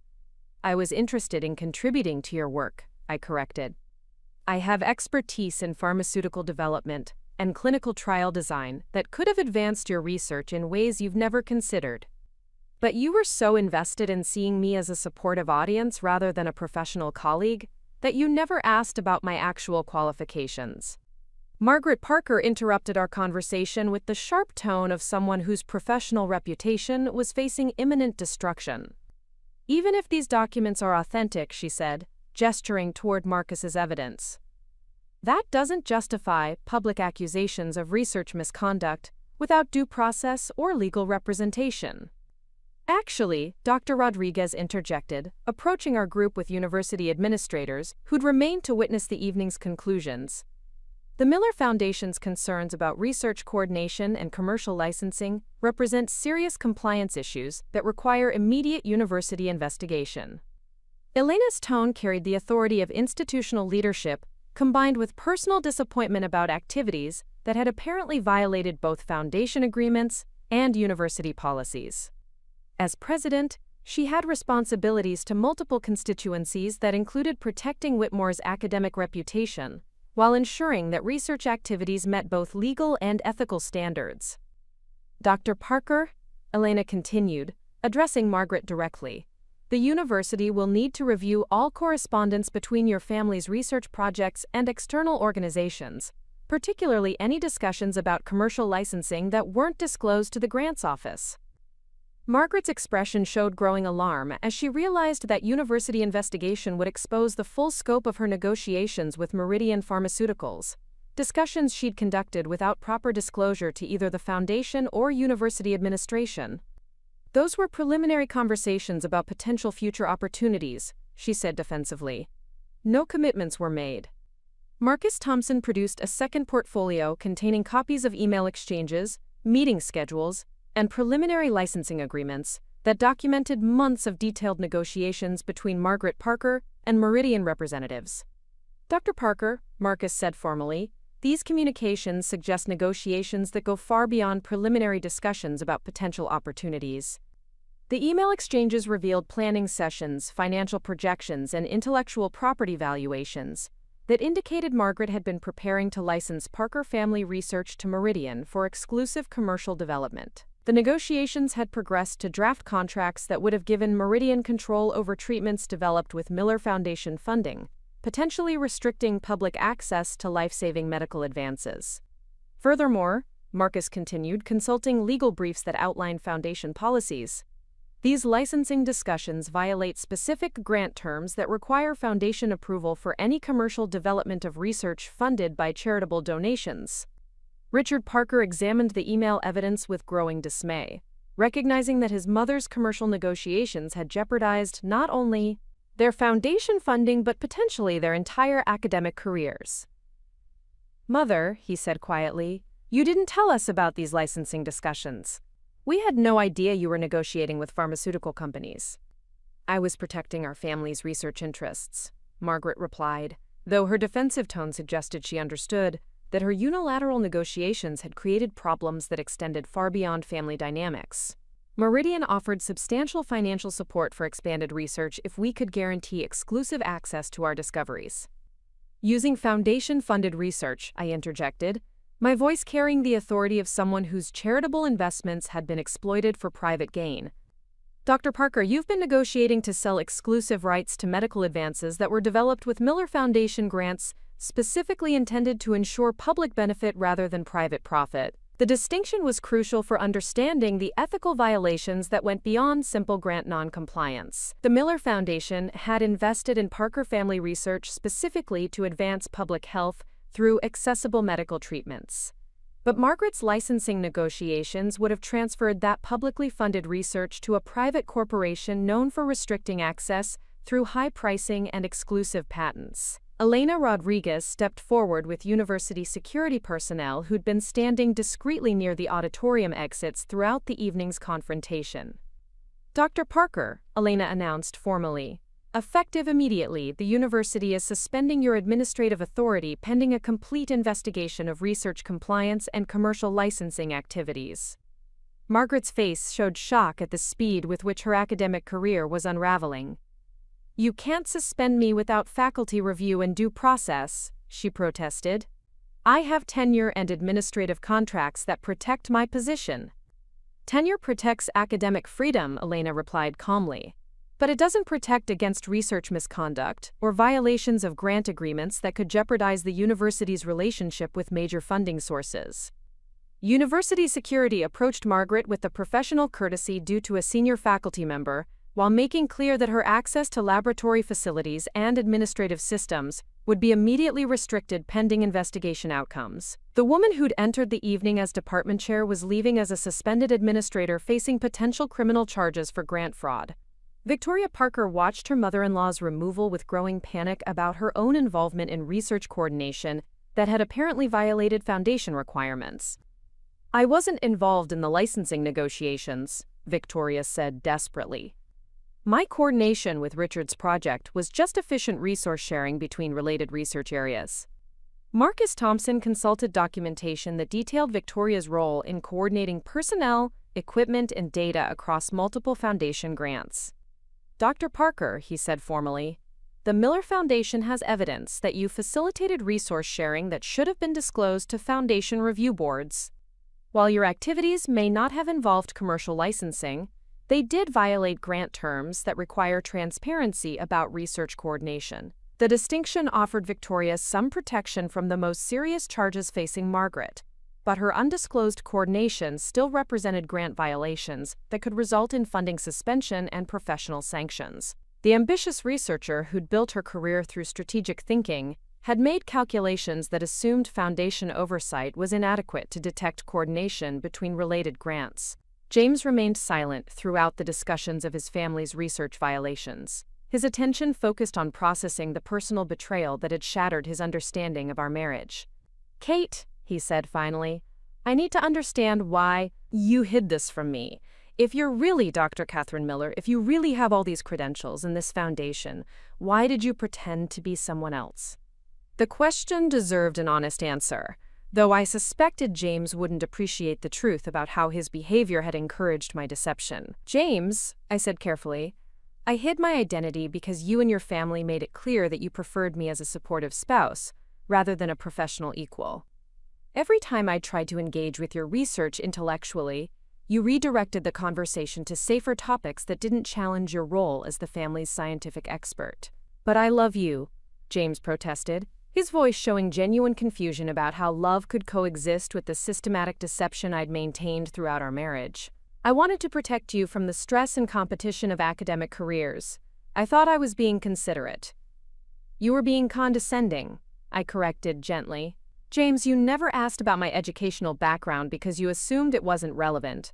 "I was interested in contributing to your work," I corrected. "I have expertise in pharmaceutical development and clinical trial design that could have advanced your research in ways you've never considered. But you were so invested in seeing me as a supportive audience rather than a professional colleague that you never asked about my actual qualifications." Margaret Parker interrupted our conversation with the sharp tone of someone whose professional reputation was facing imminent destruction. "Even if these documents are authentic," she said, gesturing toward Marcus's evidence, "that doesn't justify public accusations of research misconduct without due process or legal representation." "Actually," Dr. Rodriguez interjected, approaching our group with university administrators who'd remained to witness the evening's conclusions, "the Miller Foundation's concerns about research coordination and commercial licensing represent serious compliance issues that require immediate university investigation." Elena's tone carried the authority of institutional leadership combined with personal disappointment about activities that had apparently violated both foundation agreements and university policies. As president, she had responsibilities to multiple constituencies that included protecting Whitmore's academic reputation while ensuring that research activities met both legal and ethical standards. "Dr. Parker," Elena continued, addressing Margaret directly, "the university will need to review all correspondence between your family's research projects and external organizations, particularly any discussions about commercial licensing that weren't disclosed to the grants office." Margaret's expression showed growing alarm as she realized that university investigation would expose the full scope of her negotiations with Meridian Pharmaceuticals, discussions she'd conducted without proper disclosure to either the foundation or university administration. "Those were preliminary conversations about potential future opportunities," she said defensively. "No commitments were made." Marcus Thompson produced a second portfolio containing copies of email exchanges, meeting schedules, and preliminary licensing agreements that documented months of detailed negotiations between Margaret Parker and Meridian representatives. "Dr. Parker," Marcus said formally, "these communications suggest negotiations that go far beyond preliminary discussions about potential opportunities." The email exchanges revealed planning sessions, financial projections, and intellectual property valuations that indicated Margaret had been preparing to license Parker family research to Meridian for exclusive commercial development. The negotiations had progressed to draft contracts that would have given Meridian control over treatments developed with Miller Foundation funding, potentially restricting public access to life-saving medical advances. Furthermore, Marcus continued consulting legal briefs that outlined Foundation policies. These licensing discussions violate specific grant terms that require Foundation approval for any commercial development of research funded by charitable donations. Richard Parker examined the email evidence with growing dismay, recognizing that his mother's commercial negotiations had jeopardized not only their Foundation funding but potentially their entire academic careers. "Mother," he said quietly, "you didn't tell us about these licensing discussions. We had no idea you were negotiating with pharmaceutical companies." "I was protecting our family's research interests," Margaret replied, though her defensive tone suggested she understood that her unilateral negotiations had created problems that extended far beyond family dynamics. Meridian offered substantial financial support for expanded research if we could guarantee exclusive access to our discoveries. "Using Foundation-funded research," I interjected, my voice carrying the authority of someone whose charitable investments had been exploited for private gain. "Dr. Parker, you've been negotiating to sell exclusive rights to medical advances that were developed with Miller Foundation grants specifically intended to ensure public benefit rather than private profit." The distinction was crucial for understanding the ethical violations that went beyond simple grant non-compliance. The Miller Foundation had invested in Parker family research specifically to advance public health through accessible medical treatments. But Margaret's licensing negotiations would have transferred that publicly funded research to a private corporation known for restricting access through high pricing and exclusive patents. Elena Rodriguez stepped forward with university security personnel who'd been standing discreetly near the auditorium exits throughout the evening's confrontation. "Dr. Parker," Elena announced formally, "effective immediately, the university is suspending your administrative authority pending a complete investigation of research compliance and commercial licensing activities." Margaret's face showed shock at the speed with which her academic career was unraveling. "You can't suspend me without faculty review and due process," she protested. "I have tenure and administrative contracts that protect my position." "Tenure protects academic freedom," Elena replied calmly. "But it doesn't protect against research misconduct or violations of grant agreements that could jeopardize the university's relationship with major funding sources." University security approached Margaret with the professional courtesy due to a senior faculty member, while making clear that her access to laboratory facilities and administrative systems would be immediately restricted pending investigation outcomes. The woman who'd entered the evening as department chair was leaving as a suspended administrator facing potential criminal charges for grant fraud. Victoria Parker watched her mother-in-law's removal with growing panic about her own involvement in research coordination that had apparently violated Foundation requirements. "I wasn't involved in the licensing negotiations," Victoria said desperately. "My coordination with Richard's project was just efficient resource sharing between related research areas." Marcus Thompson consulted documentation that detailed Victoria's role in coordinating personnel, equipment, and data across multiple Foundation grants. "Dr. Parker," he said formally, "the Miller Foundation has evidence that you facilitated resource sharing that should have been disclosed to Foundation review boards. While your activities may not have involved commercial licensing, they did violate grant terms that require transparency about research coordination." The distinction offered Victoria some protection from the most serious charges facing Margaret, but her undisclosed coordination still represented grant violations that could result in funding suspension and professional sanctions. The ambitious researcher who'd built her career through strategic thinking had made calculations that assumed Foundation oversight was inadequate to detect coordination between related grants. James remained silent throughout the discussions of his family's research violations. His attention focused on processing the personal betrayal that had shattered his understanding of our marriage. "Kate," he said finally, "I need to understand why you hid this from me. If you're really Dr. Catherine Miller, if you really have all these credentials in this foundation, why did you pretend to be someone else?" The question deserved an honest answer, though I suspected James wouldn't appreciate the truth about how his behavior had encouraged my deception. "James," I said carefully, "I hid my identity because you and your family made it clear that you preferred me as a supportive spouse, rather than a professional equal. Every time I tried to engage with your research intellectually, You redirected the conversation to safer topics that didn't challenge your role as the family's scientific expert. But I love you, James protested, his voice showing genuine confusion about how love could coexist with the systematic deception I'd maintained throughout our marriage. I wanted to protect you from the stress and competition of academic careers. I thought I was being considerate. You were being condescending, I corrected gently. James, you never asked about my educational background because you assumed it wasn't relevant.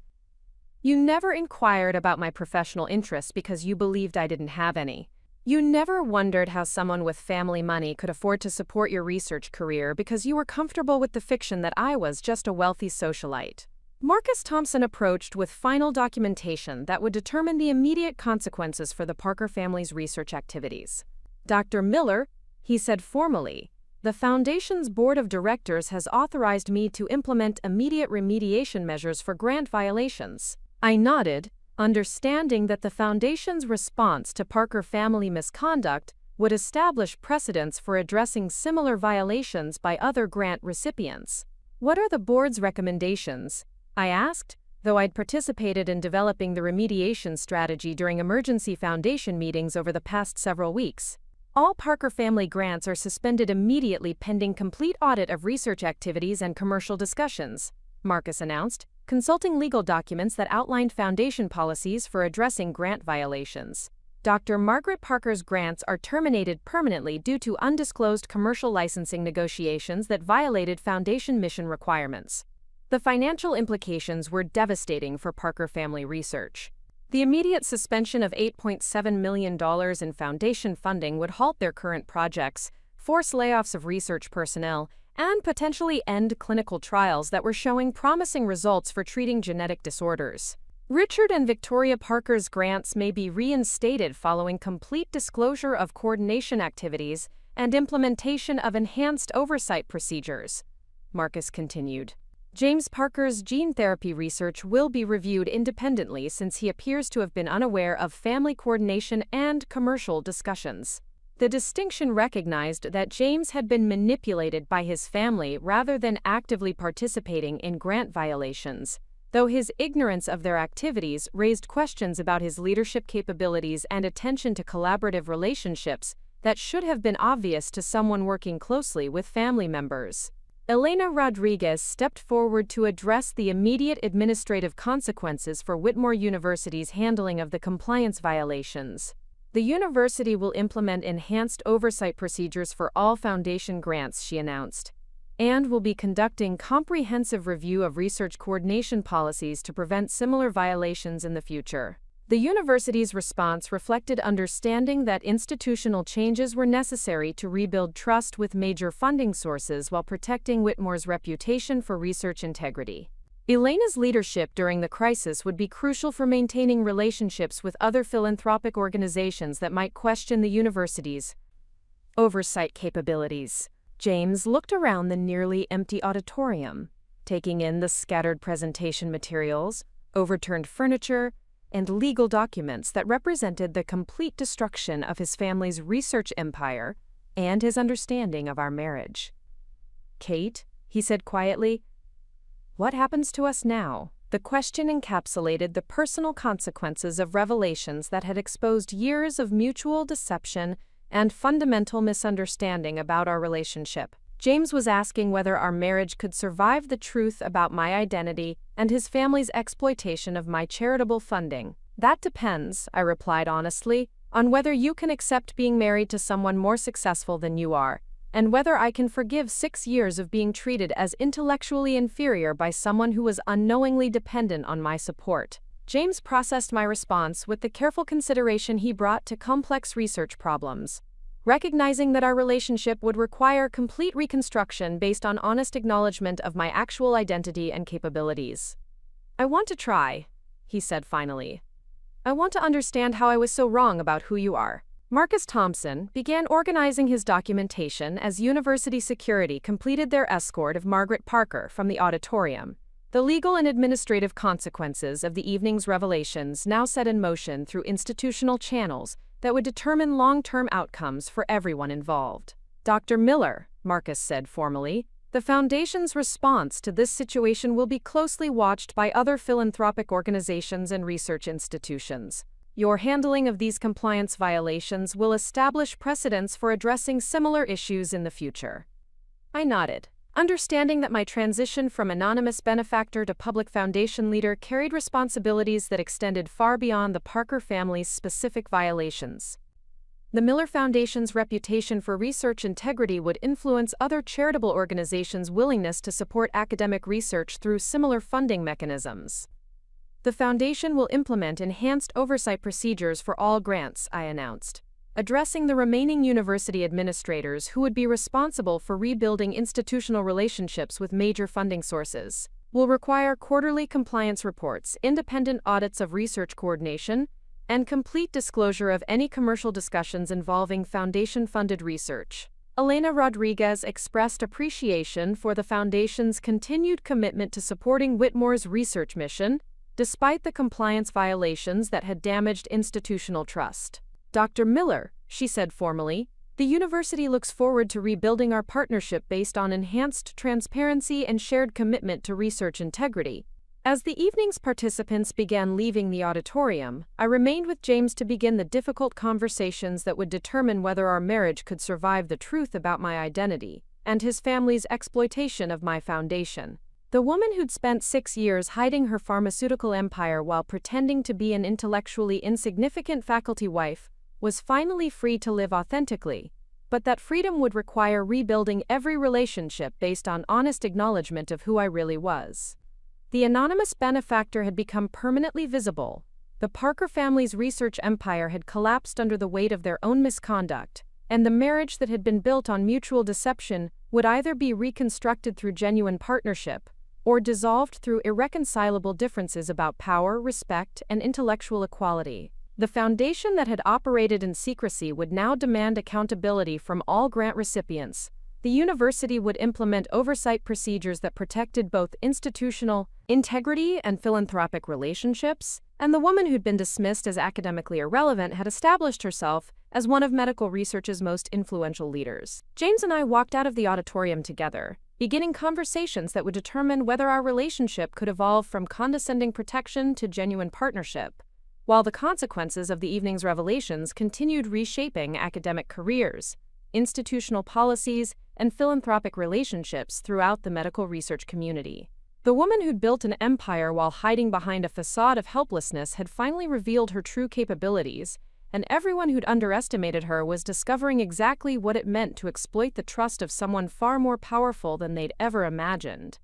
You never inquired about my professional interests because you believed I didn't have any. You never wondered how someone with family money could afford to support your research career because you were comfortable with the fiction that I was just a wealthy socialite. Marcus Thompson approached with final documentation that would determine the immediate consequences for the Parker family's research activities. Dr. Miller, he said formally, the Foundation's Board of Directors has authorized me to implement immediate remediation measures for grant violations. I nodded, understanding that the Foundation's response to Parker family misconduct would establish precedents for addressing similar violations by other grant recipients. What are the board's recommendations? I asked, though I'd participated in developing the remediation strategy during emergency foundation meetings over the past several weeks. All Parker family grants are suspended immediately pending complete audit of research activities and commercial discussions, Marcus announced, consulting legal documents that outlined Foundation policies for addressing grant violations. Dr. Margaret Parker's grants are terminated permanently due to undisclosed commercial licensing negotiations that violated Foundation mission requirements. The financial implications were devastating for Parker family research. The immediate suspension of $8.7 million in Foundation funding would halt their current projects, force layoffs of research personnel, and potentially end clinical trials that were showing promising results for treating genetic disorders. Richard and Victoria Parker's grants may be reinstated following complete disclosure of coordination activities and implementation of enhanced oversight procedures, Marcus continued. James Parker's gene therapy research will be reviewed independently since he appears to have been unaware of family coordination and commercial discussions. The distinction recognized that James had been manipulated by his family rather than actively participating in grant violations, though his ignorance of their activities raised questions about his leadership capabilities and attention to collaborative relationships that should have been obvious to someone working closely with family members. Elena Rodriguez stepped forward to address the immediate administrative consequences for Whitmore University's handling of the compliance violations. The university will implement enhanced oversight procedures for all Foundation grants, she announced, and will be conducting comprehensive review of research coordination policies to prevent similar violations in the future. The university's response reflected understanding that institutional changes were necessary to rebuild trust with major funding sources while protecting Whitmore's reputation for research integrity. Elena's leadership during the crisis would be crucial for maintaining relationships with other philanthropic organizations that might question the university's oversight capabilities. James looked around the nearly empty auditorium, taking in the scattered presentation materials, overturned furniture, and legal documents that represented the complete destruction of his family's research empire and his understanding of our marriage. Kate, he said quietly, what happens to us now? The question encapsulated the personal consequences of revelations that had exposed years of mutual deception and fundamental misunderstanding about our relationship. James was asking whether our marriage could survive the truth about my identity and his family's exploitation of my charitable funding. That depends, I replied honestly, on whether you can accept being married to someone more successful than you are, and whether I can forgive 6 years of being treated as intellectually inferior by someone who was unknowingly dependent on my support. James processed my response with the careful consideration he brought to complex research problems. Recognizing that our relationship would require complete reconstruction based on honest acknowledgement of my actual identity and capabilities. I want to try, he said finally. I want to understand how I was so wrong about who you are. Marcus Thompson began organizing his documentation as university security completed their escort of Margaret Parker from the auditorium. The legal and administrative consequences of the evening's revelations now set in motion through institutional channels that would determine long-term outcomes for everyone involved. Dr. Miller, Marcus said formally, The Foundation's response to this situation will be closely watched by other philanthropic organizations and research institutions. Your handling of these compliance violations will establish precedents for addressing similar issues in the future. I nodded, understanding that my transition from anonymous benefactor to public foundation leader carried responsibilities that extended far beyond the Parker family's specific violations. The Miller Foundation's reputation for research integrity would influence other charitable organizations' willingness to support academic research through similar funding mechanisms. The Foundation will implement enhanced oversight procedures for all grants, I announced, addressing the remaining university administrators who would be responsible for rebuilding institutional relationships with major funding sources. Will require quarterly compliance reports, independent audits of research coordination, and complete disclosure of any commercial discussions involving Foundation-funded research. Elena Rodriguez expressed appreciation for the Foundation's continued commitment to supporting Whitmore's research mission, despite the compliance violations that had damaged institutional trust. Dr. Miller, she said formally, the university looks forward to rebuilding our partnership based on enhanced transparency and shared commitment to research integrity. As the evening's participants began leaving the auditorium, I remained with James to begin the difficult conversations that would determine whether our marriage could survive the truth about my identity and his family's exploitation of my foundation. The woman who'd spent 6 years hiding her pharmaceutical empire while pretending to be an intellectually insignificant faculty wife was finally free to live authentically, but that freedom would require rebuilding every relationship based on honest acknowledgement of who I really was. The anonymous benefactor had become permanently visible. The Parker family's research empire had collapsed under the weight of their own misconduct, and the marriage that had been built on mutual deception would either be reconstructed through genuine partnership or dissolved through irreconcilable differences about power, respect, and intellectual equality. The foundation that had operated in secrecy would now demand accountability from all grant recipients. The university would implement oversight procedures that protected both institutional integrity and philanthropic relationships, and the woman who'd been dismissed as academically irrelevant had established herself as one of medical research's most influential leaders. James and I walked out of the auditorium together, beginning conversations that would determine whether our relationship could evolve from condescending protection to genuine partnership, while the consequences of the evening's revelations continued reshaping academic careers, institutional policies, and philanthropic relationships throughout the medical research community. The woman who'd built an empire while hiding behind a facade of helplessness had finally revealed her true capabilities, and everyone who'd underestimated her was discovering exactly what it meant to exploit the trust of someone far more powerful than they'd ever imagined.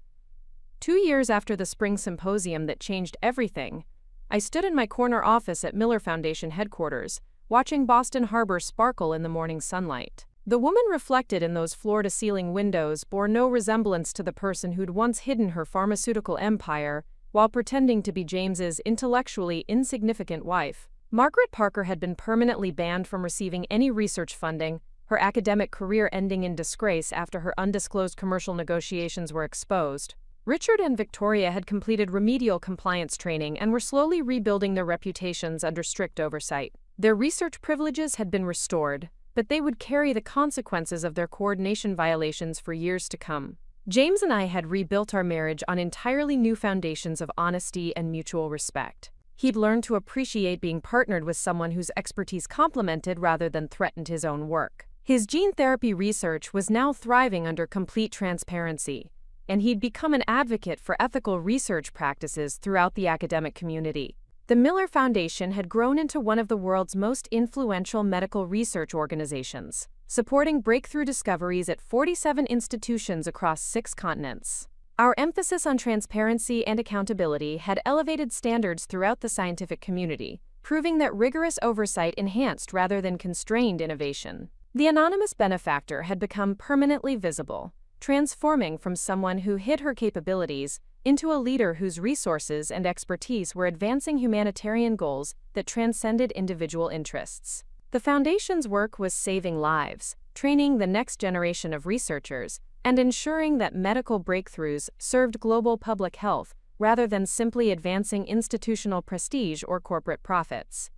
2 years after the spring symposium that changed everything, I stood in my corner office at Miller Foundation headquarters, watching Boston Harbor sparkle in the morning sunlight. The woman reflected in those floor-to-ceiling windows bore no resemblance to the person who'd once hidden her pharmaceutical empire while pretending to be James's intellectually insignificant wife. Margaret Parker had been permanently banned from receiving any research funding, her academic career ending in disgrace after her undisclosed commercial negotiations were exposed. Richard and Victoria had completed remedial compliance training and were slowly rebuilding their reputations under strict oversight. Their research privileges had been restored, but they would carry the consequences of their coordination violations for years to come. James and I had rebuilt our marriage on entirely new foundations of honesty and mutual respect. He'd learned to appreciate being partnered with someone whose expertise complemented rather than threatened his own work. His gene therapy research was now thriving under complete transparency, and he'd become an advocate for ethical research practices throughout the academic community. The Miller Foundation had grown into one of the world's most influential medical research organizations, supporting breakthrough discoveries at 47 institutions across 6 continents. Our emphasis on transparency and accountability had elevated standards throughout the scientific community, proving that rigorous oversight enhanced rather than constrained innovation. The anonymous benefactor had become permanently visible, transforming from someone who hid her capabilities into a leader whose resources and expertise were advancing humanitarian goals that transcended individual interests. The Foundation's work was saving lives, training the next generation of researchers, and ensuring that medical breakthroughs served global public health rather than simply advancing institutional prestige or corporate profits.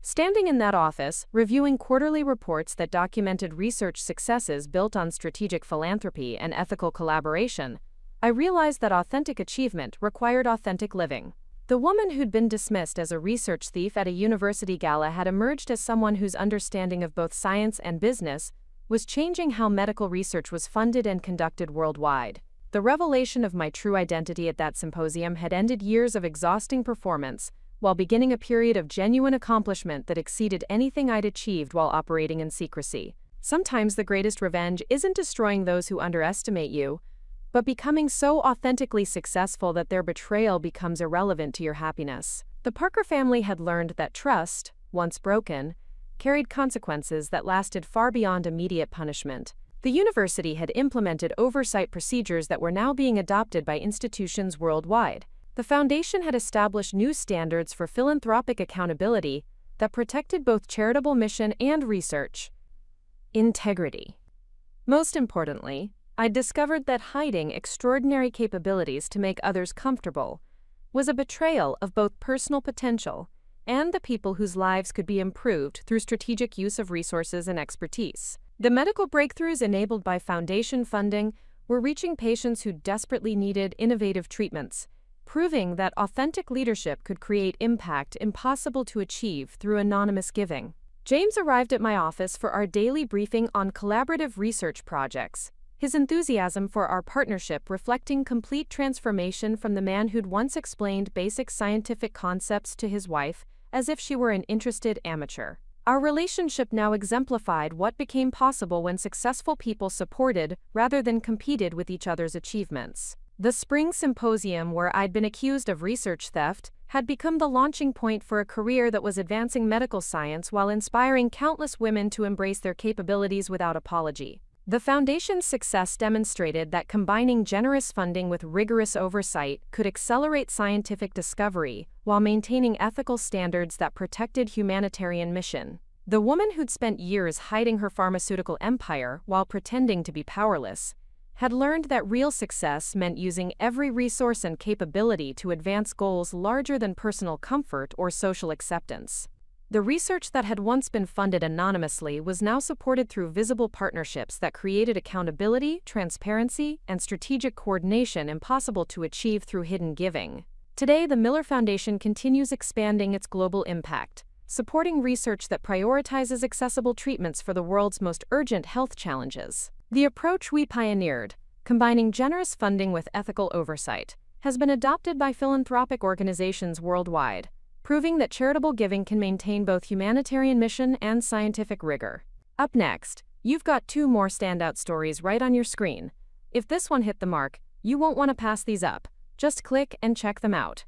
Standing in that office, reviewing quarterly reports that documented research successes built on strategic philanthropy and ethical collaboration, I realized that authentic achievement required authentic living. The woman who'd been dismissed as a research thief at a university gala had emerged as someone whose understanding of both science and business was changing how medical research was funded and conducted worldwide. The revelation of my true identity at that symposium had ended years of exhausting performance, while beginning a period of genuine accomplishment that exceeded anything I'd achieved while operating in secrecy. Sometimes the greatest revenge isn't destroying those who underestimate you, but becoming so authentically successful that their betrayal becomes irrelevant to your happiness. The Parker family had learned that trust, once broken, carried consequences that lasted far beyond immediate punishment. The university had implemented oversight procedures that were now being adopted by institutions worldwide. The foundation had established new standards for philanthropic accountability that protected both charitable mission and research integrity. Most importantly, I discovered that hiding extraordinary capabilities to make others comfortable was a betrayal of both personal potential and the people whose lives could be improved through strategic use of resources and expertise. The medical breakthroughs enabled by foundation funding were reaching patients who desperately needed innovative treatments, proving that authentic leadership could create impact impossible to achieve through anonymous giving. James arrived at my office for our daily briefing on collaborative research projects, his enthusiasm for our partnership reflecting complete transformation from the man who'd once explained basic scientific concepts to his wife as if she were an interested amateur. Our relationship now exemplified what became possible when successful people supported rather than competed with each other's achievements. The spring symposium, where I'd been accused of research theft, had become the launching point for a career that was advancing medical science while inspiring countless women to embrace their capabilities without apology. The foundation's success demonstrated that combining generous funding with rigorous oversight could accelerate scientific discovery while maintaining ethical standards that protected humanitarian mission. The woman who'd spent years hiding her pharmaceutical empire while pretending to be powerless had learned that real success meant using every resource and capability to advance goals larger than personal comfort or social acceptance. The research that had once been funded anonymously was now supported through visible partnerships that created accountability, transparency, and strategic coordination impossible to achieve through hidden giving. Today, the Miller Foundation continues expanding its global impact, supporting research that prioritizes accessible treatments for the world's most urgent health challenges. The approach we pioneered, combining generous funding with ethical oversight, has been adopted by philanthropic organizations worldwide, proving that charitable giving can maintain both humanitarian mission and scientific rigor. Up next, you've got 2 more standout stories right on your screen. If this one hit the mark, you won't want to pass these up. Just click and check them out.